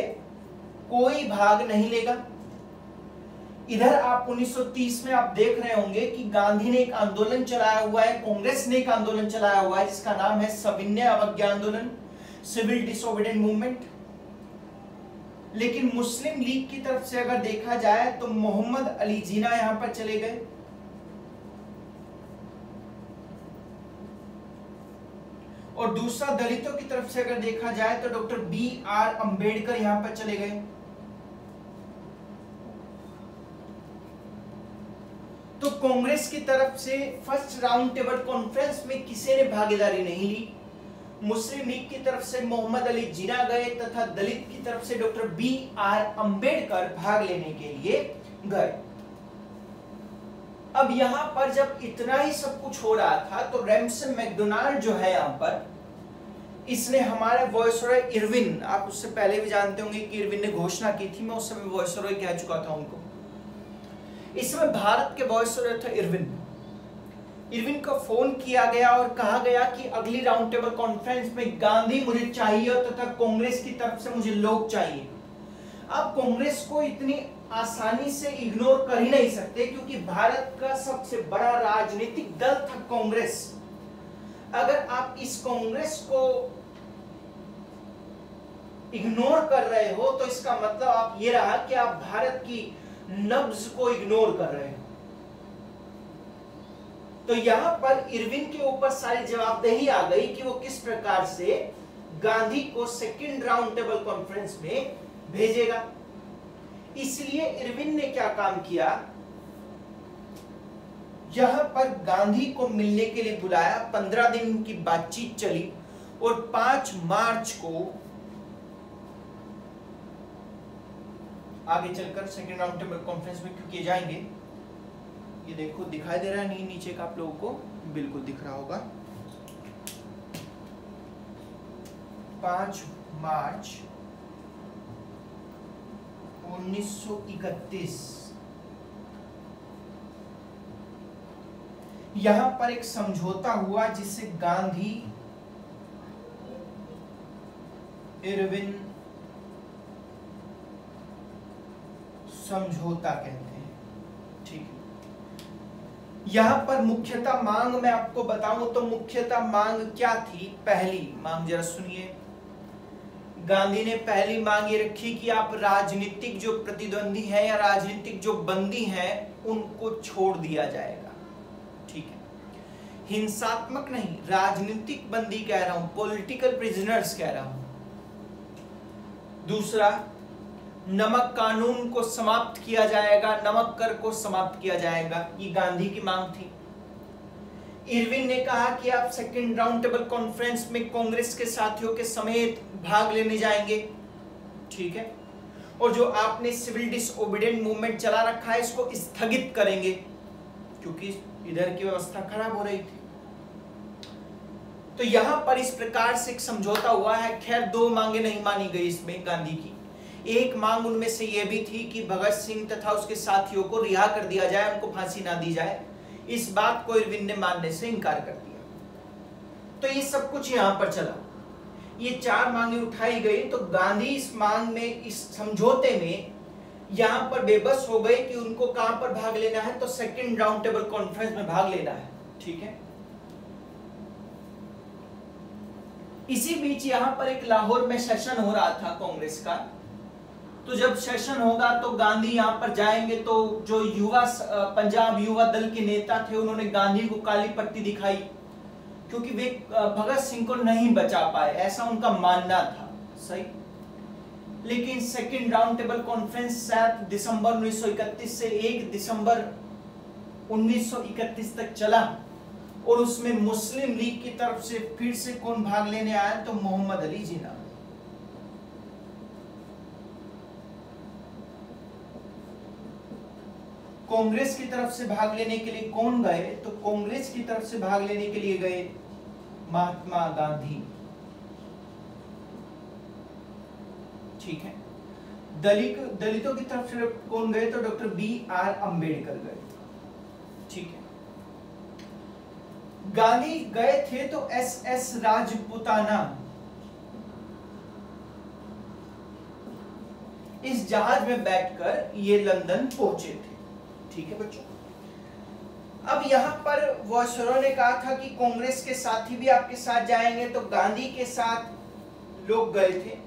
S1: कोई भाग नहीं लेगा। इधर आप 1930 में आप देख रहे होंगे कि गांधी ने एक आंदोलन चलाया हुआ है, कांग्रेस ने एक आंदोलन चलाया हुआ है जिसका नाम है सविनय अवज्ञा आंदोलन, सिविल डिसोबीडिएंट मूवमेंट। लेकिन मुस्लिम लीग की तरफ से अगर देखा जाए तो मोहम्मद अली जिन्ना यहां पर चले गए, और दूसरा दलितों की तरफ से अगर देखा जाए तो डॉक्टर B.R. अंबेडकर यहां पर चले गए। तो कांग्रेस की तरफ से फर्स्ट राउंड टेबल कॉन्फ्रेंस में किसी ने भागीदारी नहीं ली। मुस्लिम लीग की तरफ से मोहम्मद अली जिन्ना गए तथा दलित की तरफ से डॉक्टर B.R. अंबेडकर भाग लेने के लिए गए। अब यहां पर जब इतना ही सब कुछ हो रहा था तो रैमसे मैकडोनाल्ड जो है यहां पर, इसने हमारे वॉयसरॉय इरविन, आप उससे पहले भी जानते होंगे कि इरविन ने घोषणा की थी, मैं उस समय वॉयसरॉय कह चुका था उनको। इस समय भारत के वॉयसरॉय था इरविन। इरविन को फोन किया गया और कहा गया कि अगली राउंड टेबल कॉन्फ्रेंस में गांधी मुझे चाहिए तथा कांग्रेस की तरफ से मुझे लोग चाहिए। आप कांग्रेस को इतनी आसानी से इग्नोर कर ही नहीं सकते क्योंकि भारत का सबसे बड़ा राजनीतिक दल था कांग्रेस। अगर आप इस कांग्रेस को इग्नोर कर रहे हो तो इसका मतलब आप ये रहा कि आप भारत की नब्ज को इग्नोर कर रहे हो। तो यहां पर इरविन के ऊपर सारी जवाबदेही आ गई कि वो किस प्रकार से गांधी को सेकंड राउंड टेबल कॉन्फ्रेंस में भेजेगा। इसलिए इरविन ने क्या काम किया, यहां पर गांधी को मिलने के लिए बुलाया। 15 दिन की बातचीत चली और 5 मार्च को आगे चलकर सेकेंड राउंड टेबल कॉन्फ्रेंस में क्यों किए जाएंगे, ये देखो दिखाई दे रहा है नहीं नीचे का, आप लोगों को बिल्कुल दिख रहा होगा। 5 मार्च 1931 यहां पर एक समझौता हुआ जिसे गांधी इरविन समझौता कहते हैं। ठीक है, यहां पर मुख्यतः मांग मैं आपको बताऊं तो मुख्यतः मांग क्या थी। पहली मांग जरा सुनिए, गांधी ने पहली मांग ये रखी कि आप राजनीतिक जो प्रतिद्वंदी हैं या राजनीतिक जो बंदी हैं उनको छोड़ दिया जाएगा। ठीक है, हिंसात्मक नहीं, राजनीतिक बंदी कह रहा हूं, पॉलिटिकल प्रिजनर्स कह रहा हूं। दूसरा, नमक कानून को समाप्त किया जाएगा, नमक कर को समाप्त किया जाएगा, ये गांधी की मांग थी। इरविन ने कहा कि आप सेकेंड राउंड टेबल कॉन्फ्रेंस में कांग्रेस के साथियों के समेत भाग लेने जाएंगे। ठीक है, और जो आपने सिविल डिसओबीडिएंट मूवमेंट चला रखा है इसको स्थगित करेंगे क्योंकि इधर की व्यवस्था खराब हो रही थी। तो यहां पर इस प्रकार से एक समझौता हुआ है। खैर 2 मांगे नहीं मानी गई इसमें गांधी की। एक मांग उनमें से यह भी थी कि भगत सिंह तथा उसके साथियों को रिहा कर दिया जाए, उनको फांसी ना दी जाए। इस बात को इरविन ने मानने से इनकार कर दिया। तो ये सब कुछ यहां पर चला, ये 4 मांगे उठाई गई। तो गांधी इस मांग में, इस समझौते में यहां पर बेबस हो गए कि उनको कहां पर भाग लेना है, तो सेकंड राउंड टेबल कॉन्फ्रेंस में भाग लेना है। ठीक है, इसी बीच यहां पर एक लाहौर में सेशन हो रहा था कांग्रेस का। तो जब सेशन होगा तो गांधी यहां पर जाएंगे, तो जो युवा पंजाब युवा दल के नेता थे उन्होंने गांधी को काली पट्टी दिखाई, क्योंकि वे भगत सिंह को नहीं बचा पाए, ऐसा उनका मानना था। सही, लेकिन सेकंड राउंड टेबल कॉन्फ्रेंस 7 दिसंबर 1931 से 1 दिसंबर 1931 तक चला, और उसमें मुस्लिम लीग की तरफ से फिर से कौन भाग लेने आया, तो मोहम्मद अली जिन्ना। कांग्रेस की तरफ से भाग लेने के लिए कौन गए, तो कांग्रेस की तरफ से भाग लेने के लिए गए महात्मा गांधी। ठीक है, दलितों की तरफ से कौन गए, तो डॉक्टर B.R. अम्बेडकर गए। ठीक है, गांधी गए थे तो SS राजपुताना इस जहाज में बैठकर ये लंदन पहुंचे थे। ठीक है बच्चों, अब यहां पर वायसरॉय ने कहा था कि कांग्रेस के साथी भी आपके साथ जाएंगे, तो गांधी के साथ लोग गए थे।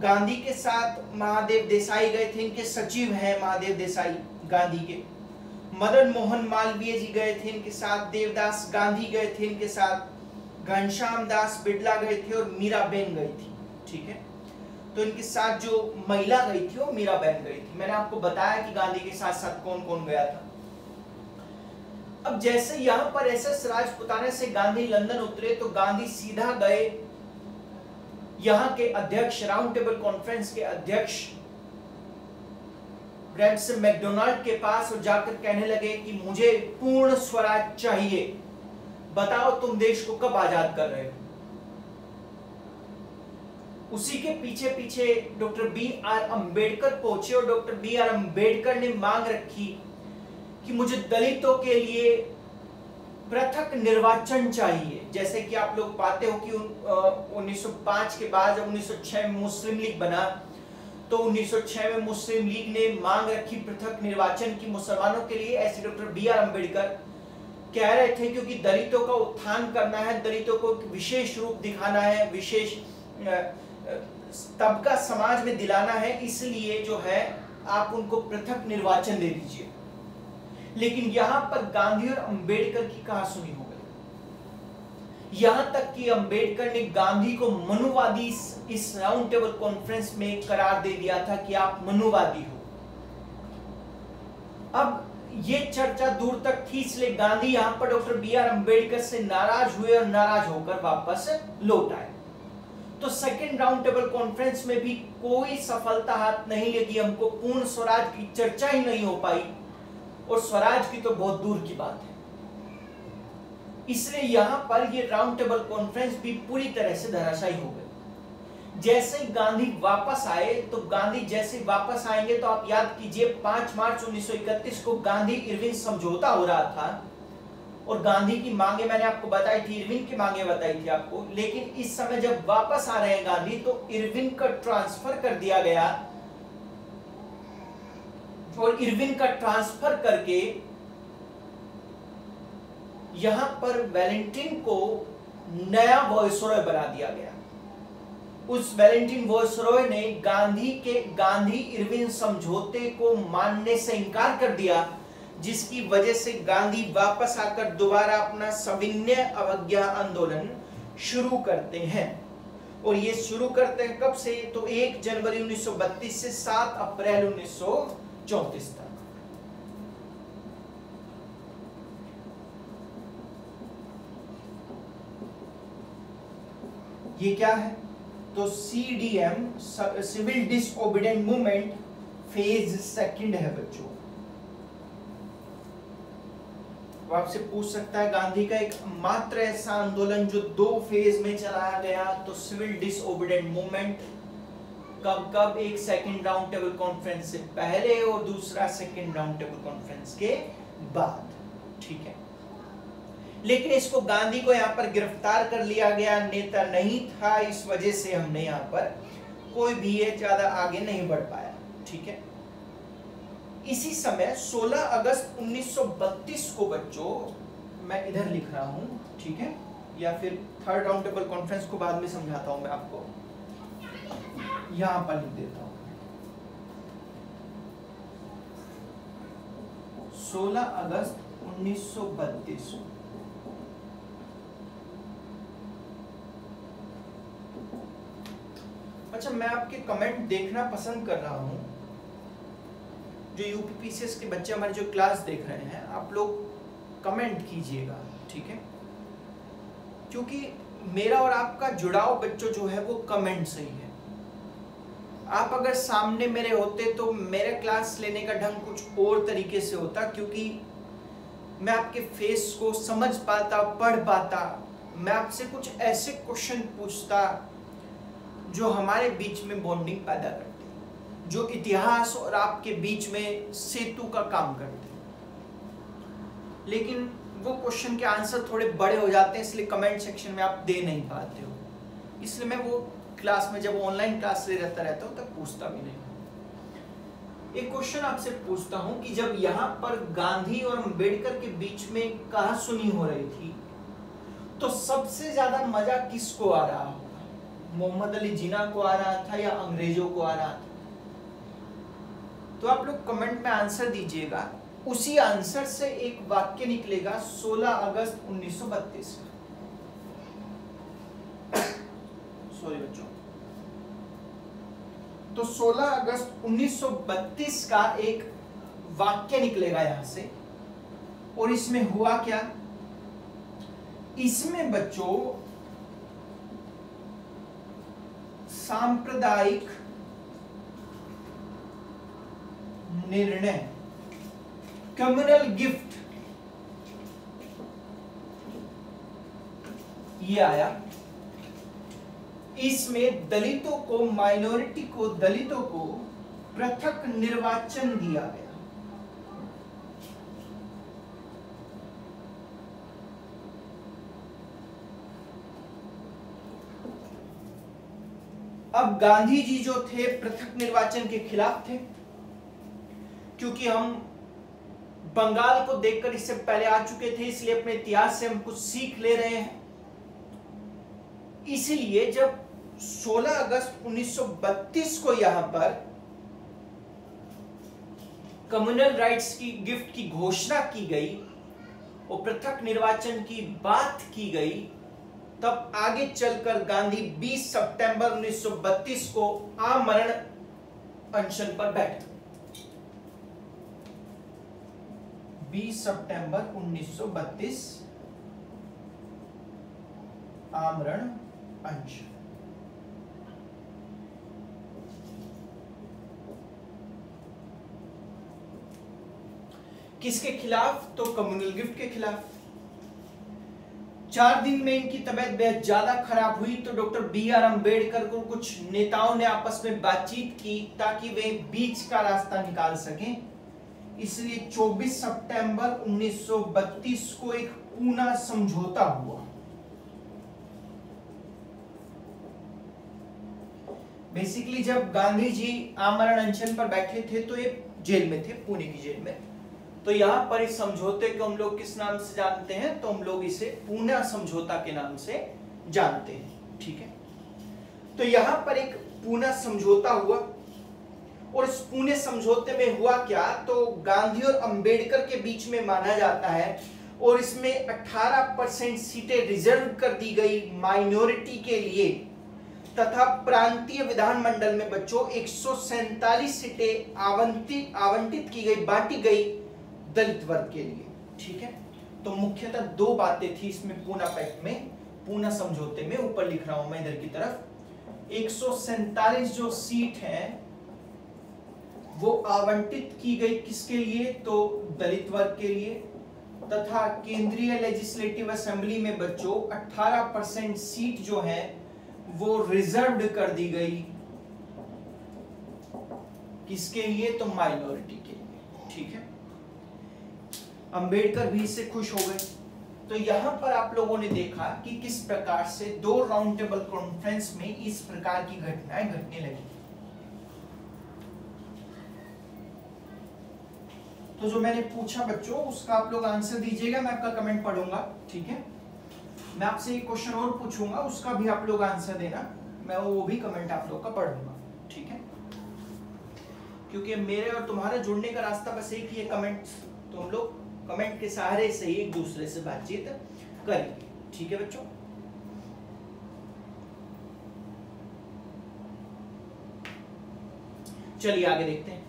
S1: गांधी के साथ महादेव देसाई गए थे, इनके सचिव हैं महादेव देसाई गांधी के। मदन मोहन मालवीय जी गए थे इनके साथ, देवदास गांधी गए थे इनके साथ, घनश्याम दास बिड़ला गए थे, और मीराबेन गई थी। ठीक है, तो इनके साथ जो महिला गई थी वो मीराबेन गई थी। मैंने आपको बताया कि गांधी के साथ साथ कौन कौन गया था। अब जैसे यहां पर SS राजपुताना से गांधी लंदन उतरे, तो गांधी सीधा गए यहां के अध्यक्ष, राउंड टेबल कॉन्फ्रेंस के अध्यक्ष रैमसे मैकडोनाल्ड के पास, और जाकर कहने लगे कि मुझे पूर्ण स्वराज चाहिए, बताओ तुम देश को कब आजाद कर रहे हो। उसी के पीछे पीछे डॉक्टर B.R. अम्बेडकर पहुंचे, और डॉक्टर B.R. अम्बेडकर ने मांग रखी कि मुझे दलितों के लिए पृथक निर्वाचन चाहिए। जैसे कि आप लोग पाते हो कि 1905 के बाद जब 1906 में मुस्लिम लीग बना, तो 1906 में मुस्लिम लीग ने मांग रखी पृथक निर्वाचन की मुसलमानों के लिए। ऐसे डॉक्टर B.R. अम्बेडकर कह रहे थे क्योंकि दलितों का उत्थान करना है, दलितों को विशेष रूप दिखाना है, विशेष तबका समाज में दिलाना है, इसलिए जो है आप उनको पृथक निर्वाचन दे दीजिए। लेकिन यहां पर गांधी और अंबेडकर की कहा सुनी हो गई, यहां तक कि अंबेडकर ने गांधी को मनुवादी इस राउंड टेबल कॉन्फ्रेंस में करार दे दिया था कि आप मनुवादी हो। अब ये चर्चा दूर तक थी, इसलिए गांधी यहां पर डॉक्टर B.R. अम्बेडकर से नाराज हुए और नाराज होकर वापस लौट आए। तो सेकेंड राउंड टेबल कॉन्फ्रेंस में भी कोई सफलता हाथ नहीं लगी, हमको पूर्ण स्वराज की चर्चा ही नहीं हो पाई, और स्वराज की तो बहुत दूर की बात है। इसलिए यहां पर ये राउंड टेबल कॉन्फ्रेंस भी पूरी तरह से धराशायी हो गई। जैसे ही गांधी वापस आए, तो गांधी जैसे वापस आएंगे तो आप याद कीजिए 5 मार्च 1931 को गांधी इरविन समझौता हो रहा था, और गांधी की मांगे मैंने आपको बताई थी, इरविन की मांगे बताई थी आपको। लेकिन इस समय जब वापस आ रहे हैं गांधी, तो इरविन का ट्रांसफर कर दिया गया, और इरविन का ट्रांसफर करके यहां पर वैलेंटाइन को नया वायसरॉय बना दिया गया। उस वैलेंटाइन वायसरॉय ने गांधी इरविन समझौते को मानने से इनकार कर दिया, जिसकी वजह से गांधी वापस आकर दोबारा अपना सविनय अवज्ञा आंदोलन शुरू करते हैं। और ये शुरू करते हैं कब से, तो 1 जनवरी 1932 से 7 अप्रैल 1934 तक। ये क्या है, तो CDM सिविल डिसओबीडिएंट मूवमेंट फेज 2 है बच्चों। वो आपसे पूछ सकता है गांधी का एक मात्र ऐसा आंदोलन जो 2 फेज में चलाया गया, तो सिविल डिसओबीडिएंट मूवमेंट कब, एक सेकंड राउंड टेबल कॉन्फ्रेंस से पहले और दूसरा सेकंड राउंड टेबल कॉन्फ्रेंस के बाद। ठीक है, लेकिन इसको गांधी को यहाँ पर गिरफ्तार कर लिया गया, नेता नहीं था, इस वजह से हमने यहाँ पर कोई भी ये ज्यादा आगे नहीं बढ़ पाया। ठीक है, इसी समय 16 अगस्त 1932 को बच्चों, मैं इधर लिख रहा हूं, ठीक है, या फिर थर्ड राउंड टेबल कॉन्फ्रेंस को बाद में समझाता हूं मैं आपको, यहां पर लिख देता हूं 16 अगस्त 1932। अच्छा, मैं आपके कमेंट देखना पसंद कर रहा हूं। जो यूपीपीसीएस के बच्चे हमारे जो क्लास देख रहे हैं, आप लोग कमेंट कीजिएगा, ठीक है, क्योंकि मेरा और आपका जुड़ाव बच्चों जो है वो कमेंट से ही है। आप अगर सामने मेरे होते तो मेरे क्लास लेने का ढंग कुछ और तरीके से होता, क्योंकि मैं आपके फेस को समझ पाता, पढ़ पाता, मैं आपसे कुछ ऐसे क्वेश्चन पूछता जो हमारे बीच में बॉन्डिंग पैदा करते, जो इतिहास और आपके बीच में सेतु का काम करते। लेकिन वो क्वेश्चन के आंसर थोड़े बड़े हो जाते हैं, इसलिए कमेंट सेक्शन में आप दे नहीं पाते हो। इसलिए मैं वो क्लास में, जब ऑनलाइन क्लास ले रहता हूँ, तब पूछता भी नहीं। एक क्वेश्चन आपसे पूछता हूं कि जब यहाँ पर गांधी और अंबेडकर के बीच में कहासुनी हो रही थी, तो सबसे ज्यादा मजा किसको आ रहा होगा? मोहम्मद अली जिन्ना को आ रहा था या अंग्रेजों को आ रहा था? तो आप लोग कमेंट में आंसर दीजिएगा। उसी आंसर से एक वाक्य निकलेगा 16 अगस्त 1932। सॉरी बच्चों, तो 16 अगस्त 1932 का एक वाक्य निकलेगा यहां से। और इसमें हुआ क्या? इसमें बच्चों सांप्रदायिक निर्णय, कम्युनल गिफ्ट, ये आया। इसमें दलितों को, माइनॉरिटी को, दलितों को पृथक निर्वाचन दिया गया। अब गांधी जी जो थे पृथक निर्वाचन के खिलाफ थे, क्योंकि हम बंगाल को देखकर इससे पहले आ चुके थे, इसलिए अपने इतिहास से हम कुछ सीख ले रहे हैं। इसलिए जब 16 अगस्त 1932 को यहां पर कम्युनल राइट्स की गिफ्ट की घोषणा की गई और पृथक निर्वाचन की बात की गई, तब आगे चलकर गांधी 20 सितंबर 1932 को आमरण अनशन पर बैठे। 20 सितंबर 1932 आमरण अनशन। किसके खिलाफ? तो कम्युनल गिफ्ट के खिलाफ। 4 दिन में इनकी तबीयत बेहद ज्यादा खराब हुई, तो डॉक्टर BR अम्बेडकर को कुछ नेताओं ने आपस में बातचीत की ताकि वे बीच का रास्ता निकाल सकें। इसलिए 24 सितंबर 1932 को एक पूना समझौता हुआ। बेसिकली जब गांधी जी आमरण अनशन पर बैठे थे तो ये जेल में थे, पुणे की जेल में। तो यहां पर इस समझौते को हम लोग किस नाम से जानते हैं? तो हम लोग इसे पूना समझौता के नाम से जानते हैं, ठीक है। तो यहां पर एक पूना समझौता हुआ, और इस पुणे समझौते में हुआ क्या? तो गांधी और अंबेडकर के बीच में माना जाता है, और इसमें 18% सीटें रिजर्व कर दी गई माइनॉरिटी के लिए, तथा प्रांतीय विधानमंडल में बच्चों 147 सीटें आवंटित की गई, बांटी गई दलित वर्ग के लिए, ठीक है। तो मुख्यतः 2 बातें थी इसमें पूना पैक्ट में, पूना समझौते में। ऊपर लिख रहा हूं मैं इधर की तरफ, 147 जो सीट है वो आवंटित की गई किसके लिए? तो दलित वर्ग के लिए, तथा केंद्रीय लेजिस्लेटिव असेंबली में बच्चों 18% सीट जो है वो रिजर्व्ड कर दी गई, किसके लिए? तो माइनॉरिटी के लिए, ठीक है। अंबेडकर भी इससे खुश हो गए। तो यहां पर आप लोगों ने देखा कि किस प्रकार से 2 राउंड टेबल कॉन्फ्रेंस में इस प्रकार की घटनाएं घटने लगी। तो जो मैंने पूछा बच्चों उसका आप लोग आंसर दीजिएगा, मैं आपका कमेंट पढ़ूंगा, ठीक है। मैं आपसे एक क्वेश्चन और पूछूंगा, उसका भी आप लोग आंसर देना, मैं वो भी कमेंट आप लोग का पढ़ूंगा, ठीक है। क्योंकि मेरे और तुम्हारे जुड़ने का रास्ता बस एक ही है, कमेंट। तो हम लोग कमेंट के सहारे से ही एक दूसरे से बातचीत करेंगे, ठीक है बच्चों। चलिए आगे देखते हैं।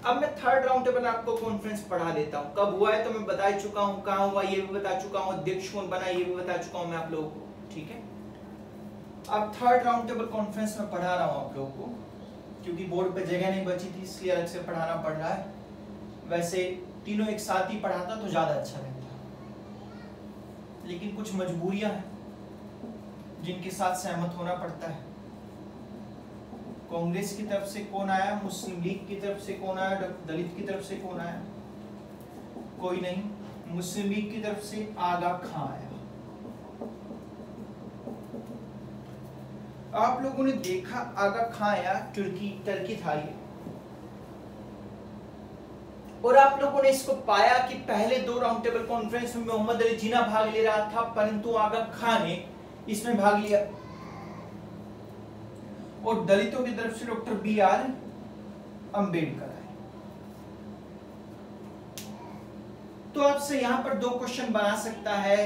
S1: अब मैं थर्ड राउंड टेबल आपको कॉन्फ्रेंस पढ़ा देता हूं। कब हुआ है तो मैं बता चुका हूं, कहां हुआ ये भी बता चुका हूं, अध्यक्ष कौन बना ये भी बता चुका हूं मैं आप लोगों को, ठीक है। अब थर्ड राउंड टेबल कॉन्फ्रेंस में पढ़ा रहा हूं आप लोगों को, क्योंकि बोर्ड पे जगह नहीं बची थी इसलिए अलग से पढ़ाना पड़ रहा है। वैसे तीनों एक साथ ही पढ़ाता तो ज्यादा अच्छा रहता, लेकिन कुछ मजबूरियां हैं जिनके साथ सहमत होना पड़ता है। कांग्रेस की तरफ से कौन आया, मुस्लिम लीग की तरफ से कौन आया, दलित की तरफ से कौन आया, कोई नहीं। मुस्लिम लीग की तरफ से आगा खां आया। आप लोगों ने देखा आगा खां आया, टर्की था ये, और आप लोगों ने इसको पाया कि पहले दो राउंड टेबल कॉन्फ्रेंस में मोहम्मद अली जिन्ना भाग ले रहा था, परंतु आगा खां ने इसमें भाग लिया, और दलितों की तरफ से डॉक्टर BR अंबेडकर आए। तो आपसे यहां पर दो क्वेश्चन बना सकता है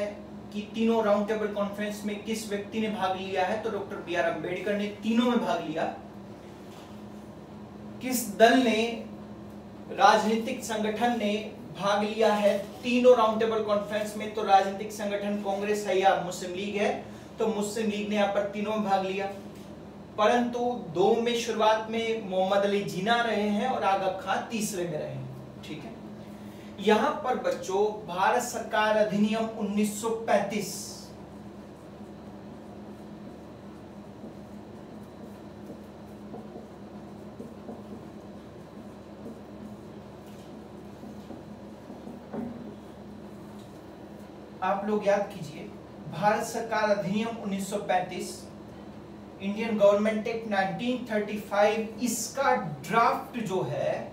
S1: कि तीनों राउंड टेबल कॉन्फ्रेंस में किस व्यक्ति ने भाग लिया है, तो डॉक्टर BR अंबेडकर ने तीनों में भाग लिया। किस दल ने, राजनीतिक संगठन ने भाग लिया है तीनों राउंड टेबल कॉन्फ्रेंस में, तो राजनीतिक संगठन कांग्रेस है या मुस्लिम लीग है, तो मुस्लिम लीग ने यहां पर तीनों में भाग लिया। परंतु दो में शुरुआत में मोहम्मद अली जिन्ना रहे हैं और आगा खां तीसरे में रहे हैं, ठीक है। यहां पर बच्चों भारत सरकार अधिनियम 1935 आप लोग याद कीजिए, भारत सरकार अधिनियम 1935, इंडियन गवर्नमेंट एक्ट 1935, इसका ड्राफ्ट जो है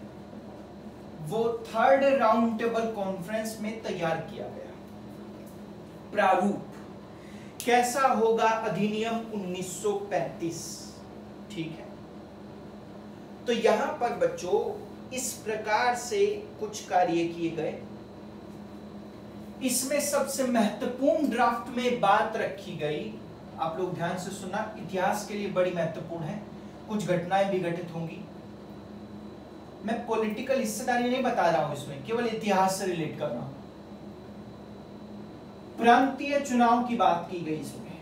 S1: वो थर्ड राउंड टेबल कॉन्फ्रेंस में तैयार किया गया। प्रारूप कैसा होगा अधिनियम 1935, ठीक है। तो यहां पर बच्चों इस प्रकार से कुछ कार्य किए गए। इसमें सबसे महत्वपूर्ण ड्राफ्ट में बात रखी गई, आप लोग ध्यान से सुनना, इतिहास के लिए बड़ी महत्वपूर्ण है, कुछ घटनाएं भी घटित होंगी। मैं पॉलिटिकल हिस्सेदारी नहीं बता रहा हूं इसमें, केवल इतिहास से रिलेट कर रहा हूं। प्रांतीय चुनाव की बात की गई इसमें,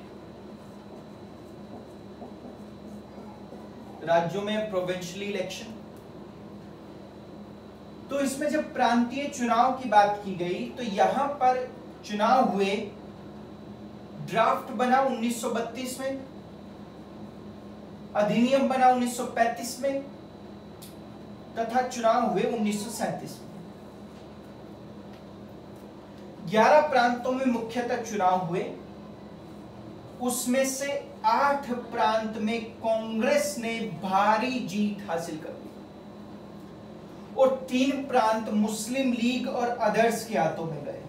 S1: राज्यों में प्रोविंशियल इलेक्शन। तो इसमें जब प्रांतीय चुनाव की बात की गई तो यहां पर चुनाव हुए, ड्राफ्ट बना 1932 में, अधिनियम बना 1935 में, तथा चुनाव हुए 1937 में। 11 प्रांतों में मुख्यतः चुनाव हुए, उसमें से 8 प्रांत में कांग्रेस ने भारी जीत हासिल कर ली और 3 प्रांत मुस्लिम लीग और अदर्स के हाथों में गए।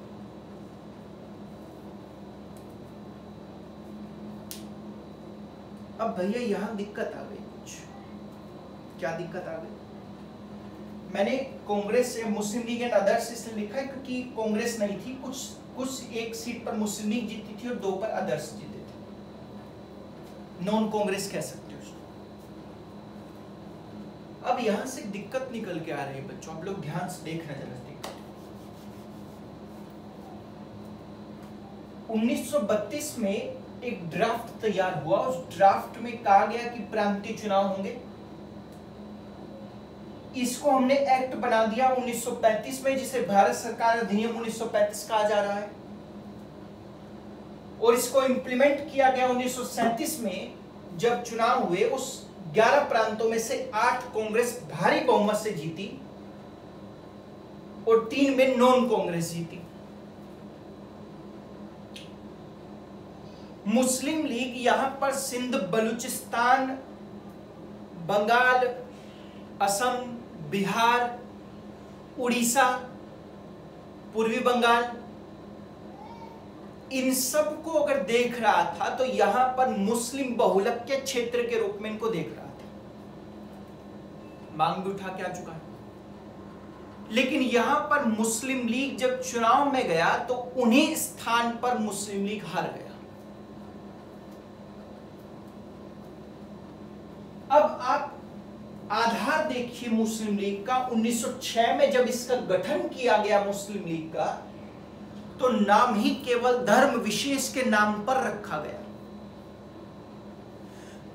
S1: अब भैया यहां दिक्कत आ गई कुछ। क्या दिक्कत आ गई? मैंने कांग्रेस से मुस्लिम लीग एंड अदर्स इसलिए लिखा है क्योंकि कांग्रेस नहीं थी, कुछ एक सीट पर मुस्लिम लीग जीती थी और 2 पर अदर्स जीते थे, नॉन कांग्रेस कह सकते हो उसको। अब यहां से दिक्कत निकल के आ रही है बच्चों, आप लोग ध्यान से देखना जरा। 1932 में एक ड्राफ्ट तैयार हुआ, उस ड्राफ्ट में कहा गया कि प्रांतीय चुनाव होंगे। इसको हमने एक्ट बना दिया 1935 में, जिसे भारत सरकार अधिनियम 1935 कहा जा रहा है, और इसको इंप्लीमेंट किया गया 1937 में जब चुनाव हुए। उस 11 प्रांतों में से 8 कांग्रेस भारी बहुमत से जीती और 3 में नॉन कांग्रेस जीती। मुस्लिम लीग यहां पर सिंध, बलूचिस्तान, बंगाल, असम, बिहार, उड़ीसा पूर्वी बंगाल, इन सब को अगर देख रहा था तो यहां पर मुस्लिम बहुलक के क्षेत्र के रूप में इनको देख रहा था, मांग भी उठा के आ चुका है। लेकिन यहां पर मुस्लिम लीग जब चुनाव में गया तो उन्हीं स्थान पर मुस्लिम लीग हार गया। अब आप आधार देखिए मुस्लिम लीग का। 1906 में जब इसका गठन किया गया मुस्लिम लीग का, तो नाम ही केवल धर्म विशेष के नाम पर रखा गया,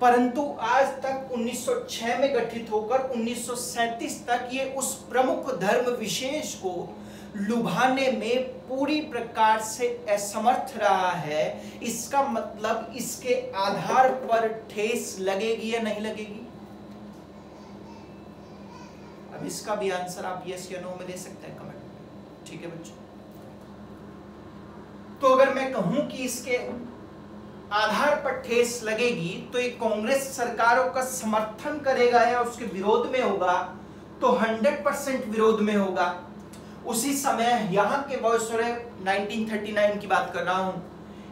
S1: परंतु आज तक 1906 में गठित होकर 1937 तक ये उस प्रमुख धर्म विशेष को लुभाने में पूरी प्रकार से असमर्थ रहा है। इसका मतलब इसके आधार पर ठेस लगेगी या नहीं लगेगी? अब इसका भी आंसर आप यस या नो में दे सकते हैं कमेंट में, ठीक है बच्चों। तो अगर मैं कहूं कि इसके आधार पर ठेस लगेगी तो ये कांग्रेस सरकारों का समर्थन करेगा या उसके विरोध में होगा, तो 100% विरोध में होगा। उसी समय यहाँ के वायसरॉय, 1939 की बात कर रहा हूं,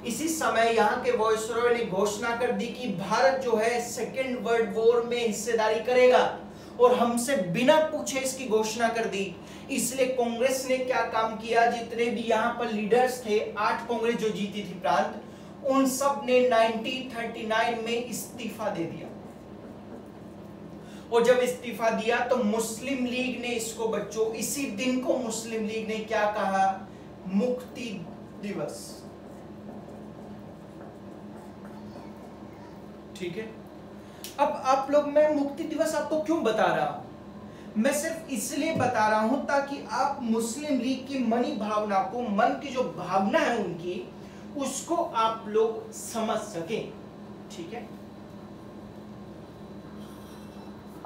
S1: इसी समय यहाँ के वायसरॉय ने घोषणा कर दी कि भारत जो है सेकेंड वर्ल्ड वॉर में हिस्सेदारी करेगा, और हमसे बिना पूछे इसकी घोषणा कर दी। इसलिए कांग्रेस ने क्या काम किया, जितने भी यहाँ पर लीडर्स थे, 8 कांग्रेस जो जीती थी प्रांत, उन सब ने 1939 में इस्तीफा दे दिया। और जब इस्तीफा दिया तो मुस्लिम लीग ने इसको बच्चों, इसी दिन को मुस्लिम लीग ने क्या कहा, मुक्ति दिवस, ठीक है। अब आप लोग, मैं मुक्ति दिवस आपको क्यों बता रहा हूं? मैं सिर्फ इसलिए बता रहा हूं ताकि आप मुस्लिम लीग की मनी भावना को, मन की जो भावना है उनकी, उसको आप लोग समझ सकें, ठीक है।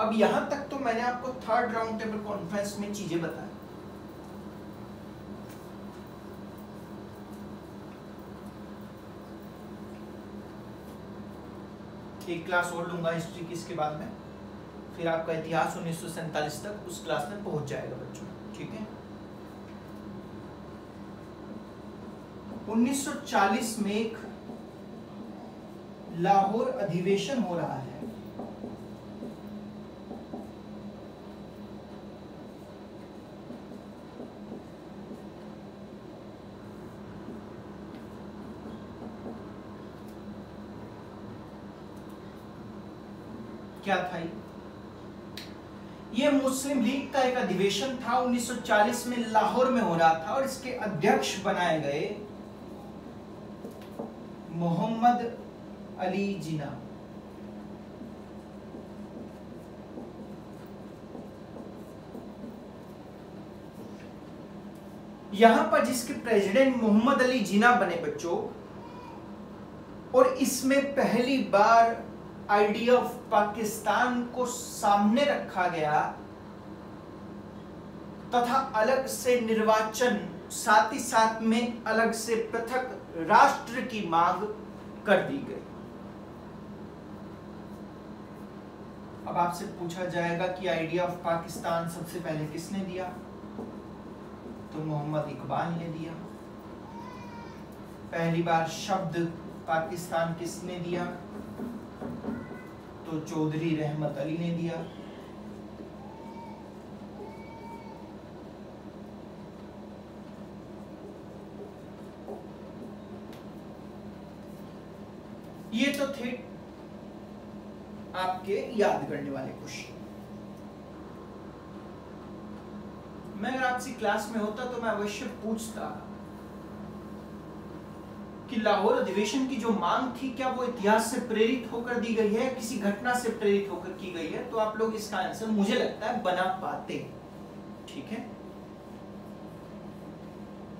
S1: अब यहां तक तो मैंने आपको थर्ड राउंड टेबल कॉन्फ्रेंस में चीजें बताई। एक क्लास और लूंगा हिस्ट्री की इसके बाद में, फिर आपका इतिहास 1947 तक उस क्लास में पहुंच जाएगा बच्चों, ठीक है। 1940 में एक लाहौर अधिवेशन हो रहा है। क्या था ये मुस्लिम लीग का एक अधिवेशन था, 1940 में लाहौर में हो रहा था, और इसके अध्यक्ष बनाए गए मोहम्मद अली जिन्ना। यहां पर जिसके प्रेसिडेंट मोहम्मद अली जिन्ना बने बच्चों, और इसमें पहली बार आइडिया ऑफ पाकिस्तान को सामने रखा गया, तथा अलग से निर्वाचन, साथ ही साथ में अलग से पृथक राष्ट्र की मांग कर दी गई। अब आपसे पूछा जाएगा कि आइडिया ऑफ पाकिस्तान सबसे पहले किसने दिया, तो मोहम्मद इकबाल ने दिया। पहली बार शब्द पाकिस्तान किसने दिया, तो चौधरी रहमत अली ने दिया। ये तो थे आपके याद करने वाले क्वेश्चन। मैं अगर आपसी क्लास में होता तो मैं अवश्य पूछता कि लाहौर अधिवेशन की जो मांग थी, क्या वो इतिहास से प्रेरित होकर दी गई है, किसी घटना से प्रेरित होकर की गई है, तो आप लोग इसका आंसर मुझे लगता है बना पाते, ठीक है।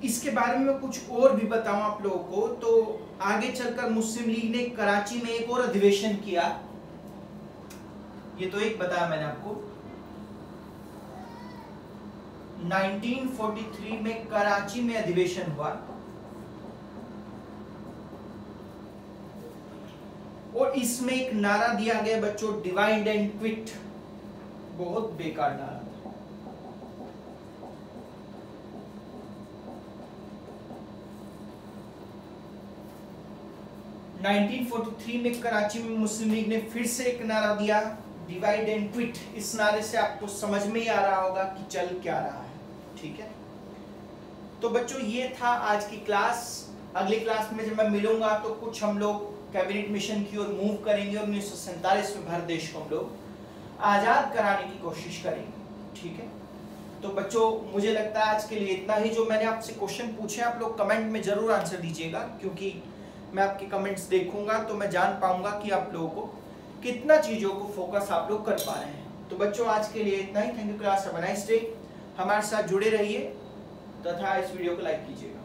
S1: इसके बारे में कुछ और भी बताऊं आप लोगों को, तो आगे चलकर मुस्लिम लीग ने कराची में एक और अधिवेशन किया। ये तो एक बताया मैंने आपको, 1943 में कराची में अधिवेशन हुआ, और इसमें एक नारा दिया गया बच्चों, डिवाइड एंड क्विट। बहुत बेकार नारा था। 1943 में कराची में मुस्लिम लीग ने फिर से एक नारा दिया, डिवाइड एंड क्विट। इस नारे से आपको समझ में ही आ रहा होगा कि चल क्या रहा है, ठीक है। तो बच्चों ये था आज की क्लास। अगली क्लास में जब मैं मिलूंगा तो कुछ हम लोग कैबिनेट मिशन की ओर मूव करेंगे और 1947 में भारत देश को हम लोग आजाद कराने की कोशिश करेंगे, ठीक है। तो बच्चों मुझे लगता है आज के लिए इतना ही। जो मैंने आपसे क्वेश्चन पूछे आप लोग कमेंट में जरूर आंसर दीजिएगा, क्योंकि मैं आपके कमेंट्स देखूंगा तो मैं जान पाऊंगा कि आप लोगों को कितना चीजों को फोकस आप लोग कर पा रहे हैं। तो बच्चों आज के लिए इतना ही। Thank you class, have a nice day. हमारे साथ जुड़े रहिए तथा इस वीडियो को लाइक कीजिएगा।